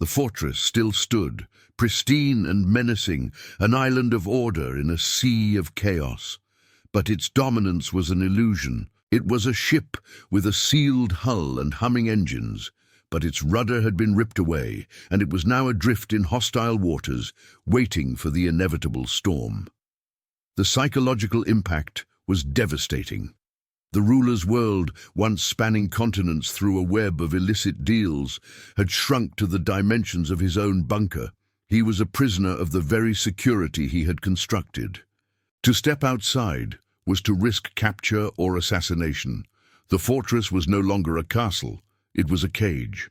Speaker 1: The fortress still stood, pristine and menacing, an island of order in a sea of chaos. But its dominance was an illusion. It was a ship with a sealed hull and humming engines, but its rudder had been ripped away, and it was now adrift in hostile waters, waiting for the inevitable storm. The psychological impact was devastating. The ruler's world, once spanning continents through a web of illicit deals, had shrunk to the dimensions of his own bunker. He was a prisoner of the very security he had constructed. To step outside was to risk capture or assassination. The fortress was no longer a castle, it was a cage.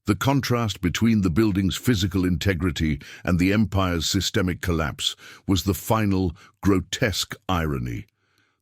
Speaker 1: The contrast between the building's physical integrity and the empire's systemic collapse was the final, grotesque irony.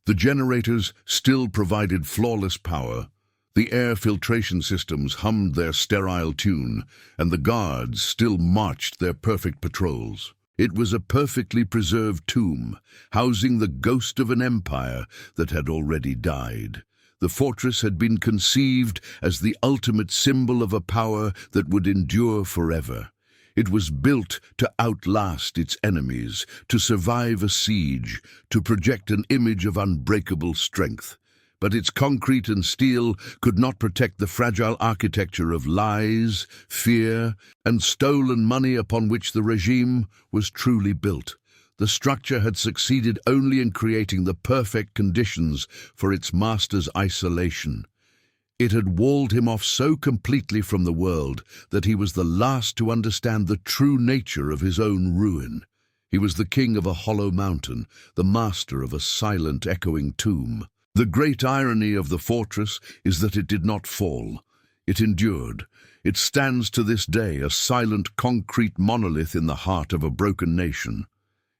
Speaker 1: The generators still provided flawless power, the air filtration systems hummed their sterile tune, and the guards still marched their perfect patrols. It was a perfectly preserved tomb, housing the ghost of an empire that had already died. The fortress had been conceived as the ultimate symbol of a power that would endure forever. It was built to outlast its enemies, to survive a siege, to project an image of unbreakable strength. But its concrete and steel could not protect the fragile architecture of lies, fear, and stolen money upon which the regime was truly built. The structure had succeeded only in creating the perfect conditions for its master's isolation. It had walled him off so completely from the world that he was the last to understand the true nature of his own ruin. He was the king of a hollow mountain, the master of a silent, echoing tomb. The great irony of the fortress is that it did not fall. It endured. It stands to this day, a silent concrete monolith in the heart of a broken nation.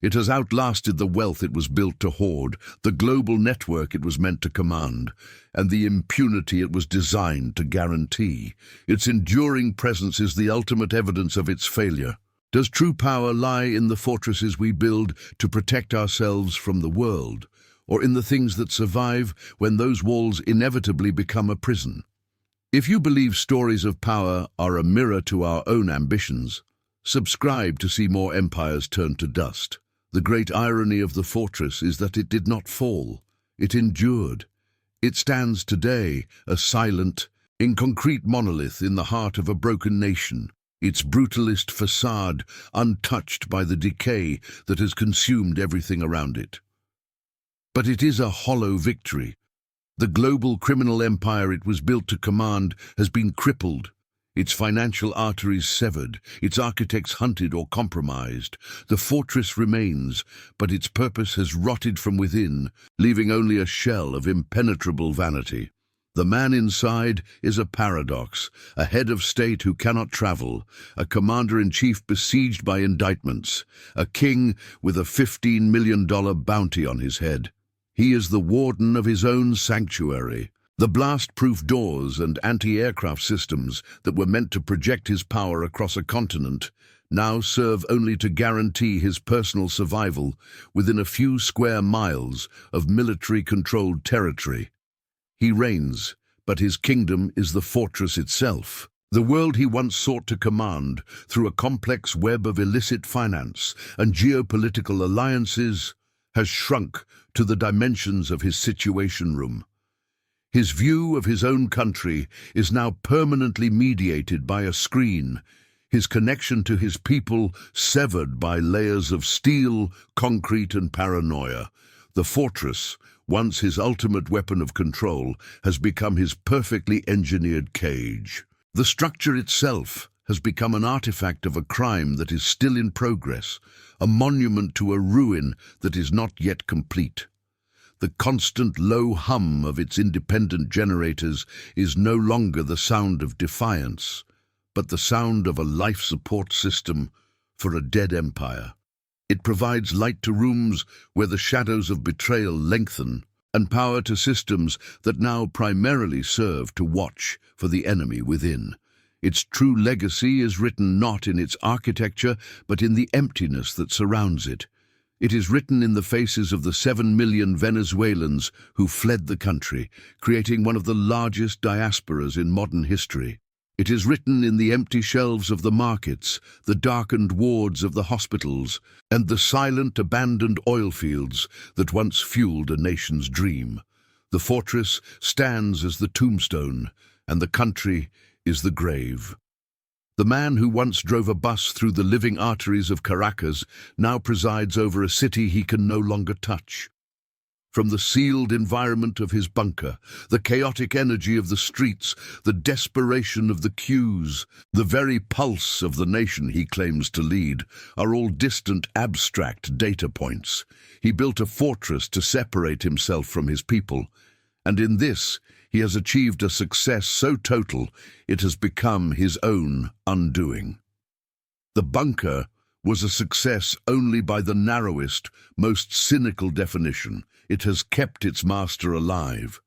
Speaker 1: It has outlasted the wealth it was built to hoard, the global network it was meant to command, and the impunity it was designed to guarantee. Its enduring presence is the ultimate evidence of its failure. Does true power lie in the fortresses we build to protect ourselves from the world, or in the things that survive when those walls inevitably become a prison? If you believe stories of power are a mirror to our own ambitions, subscribe to see more empires turn to dust. The great irony of the fortress is that it did not fall. It endured. It stands today, a silent, inconcrete monolith in the heart of a broken nation, its brutalist facade untouched by the decay that has consumed everything around it. But it is a hollow victory. The global criminal empire it was built to command has been crippled, its financial arteries severed, its architects hunted or compromised. The fortress remains, but its purpose has rotted from within, leaving only a shell of impenetrable vanity. The man inside is a paradox, a head of state who cannot travel, a commander-in-chief besieged by indictments, a king with a $15 million bounty on his head. He is the warden of his own sanctuary. The blast-proof doors and anti-aircraft systems that were meant to project his power across a continent now serve only to guarantee his personal survival within a few square miles of military-controlled territory. He reigns, but his kingdom is the fortress itself. The world he once sought to command through a complex web of illicit finance and geopolitical alliances has shrunk to the dimensions of his situation room. His view of his own country is now permanently mediated by a screen, his connection to his people severed by layers of steel, concrete, and paranoia. The fortress, once his ultimate weapon of control, has become his perfectly engineered cage. The structure itself has become an artifact of a crime that is still in progress, a monument to a ruin that is not yet complete. The constant low hum of its independent generators is no longer the sound of defiance, but the sound of a life support system for a dead empire. It provides light to rooms where the shadows of betrayal lengthen, and power to systems that now primarily serve to watch for the enemy within. Its true legacy is written not in its architecture, but in the emptiness that surrounds it. It is written in the faces of the 7 million Venezuelans who fled the country, creating one of the largest diasporas in modern history. It is written in the empty shelves of the markets, the darkened wards of the hospitals, and the silent, abandoned oil fields that once fueled a nation's dream. The fortress stands as the tombstone, and the country is the grave. The man who once drove a bus through the living arteries of Caracas now presides over a city he can no longer touch. From the sealed environment of his bunker, the chaotic energy of the streets, the desperation of the queues, the very pulse of the nation he claims to lead, are all distant, abstract data points. He built a fortress to separate himself from his people, and in this he has achieved a success so total it has become his own undoing. The bunker was a success only by the narrowest, most cynical definition. It has kept its master alive,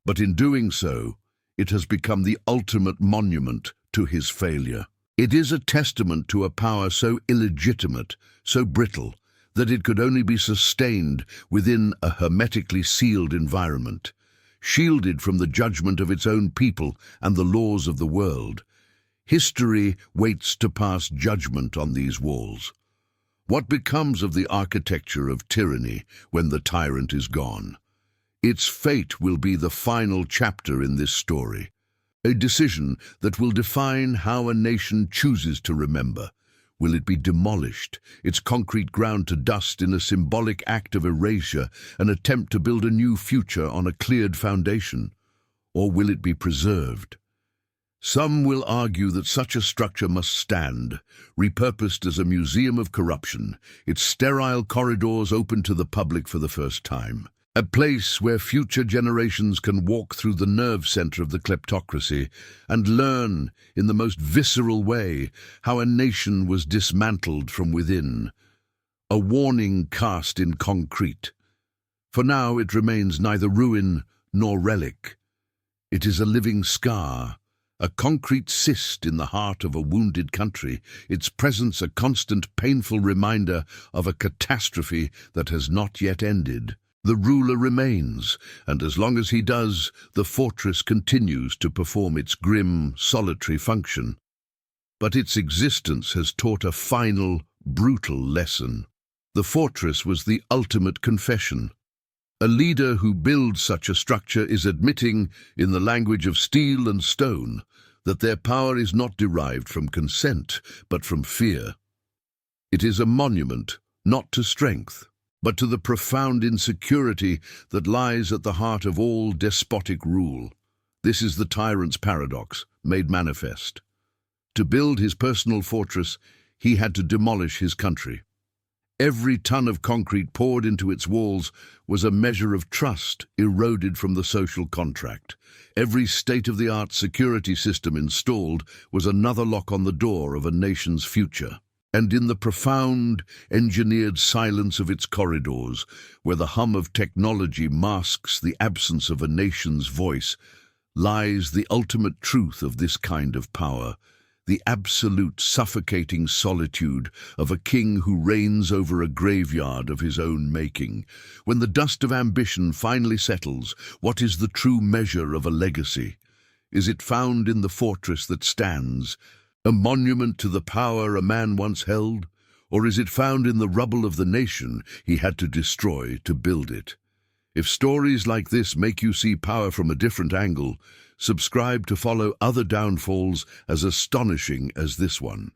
Speaker 1: but in doing so, it has become the ultimate monument to his failure. It is a testament to a power so illegitimate, so brittle, that it could only be sustained within a hermetically sealed environment, shielded from the judgment of its own people and the laws of the world. History waits to pass judgment on these walls. What becomes of the architecture of tyranny when the tyrant is gone? Its fate will be the final chapter in this story, a decision that will define how a nation chooses to remember. Will it be demolished, its concrete ground to dust in a symbolic act of erasure, an attempt to build a new future on a cleared foundation? Or will it be preserved? Some will argue that such a structure must stand, repurposed as a museum of corruption, its sterile corridors open to the public for the first time. A place where future generations can walk through the nerve center of the kleptocracy and learn, in the most visceral way, how a nation was dismantled from within. A warning cast in concrete. For now it remains neither ruin nor relic. It is a living scar, a concrete cyst in the heart of a wounded country, its presence a constant painful reminder of a catastrophe that has not yet ended. The ruler remains, and as long as he does, the fortress continues to perform its grim, solitary function. But its existence has taught a final, brutal lesson. The fortress was the ultimate confession. A leader who builds such a structure is admitting, in the language of steel and stone, that their power is not derived from consent, but from fear. It is a monument, not to strength, but to the profound insecurity that lies at the heart of all despotic rule. This is the tyrant's paradox, made manifest. To build his personal fortress, he had to demolish his country. Every ton of concrete poured into its walls was a measure of trust eroded from the social contract. Every state-of-the-art security system installed was another lock on the door of a nation's future. And in the profound, engineered silence of its corridors, where the hum of technology masks the absence of a nation's voice, lies the ultimate truth of this kind of power, the absolute suffocating solitude of a king who reigns over a graveyard of his own making. When the dust of ambition finally settles, what is the true measure of a legacy? Is it found in the fortress that stands, a monument to the power a man once held, or is it found in the rubble of the nation he had to destroy to build it? If stories like this make you see power from a different angle, subscribe to follow other downfalls as astonishing as this one.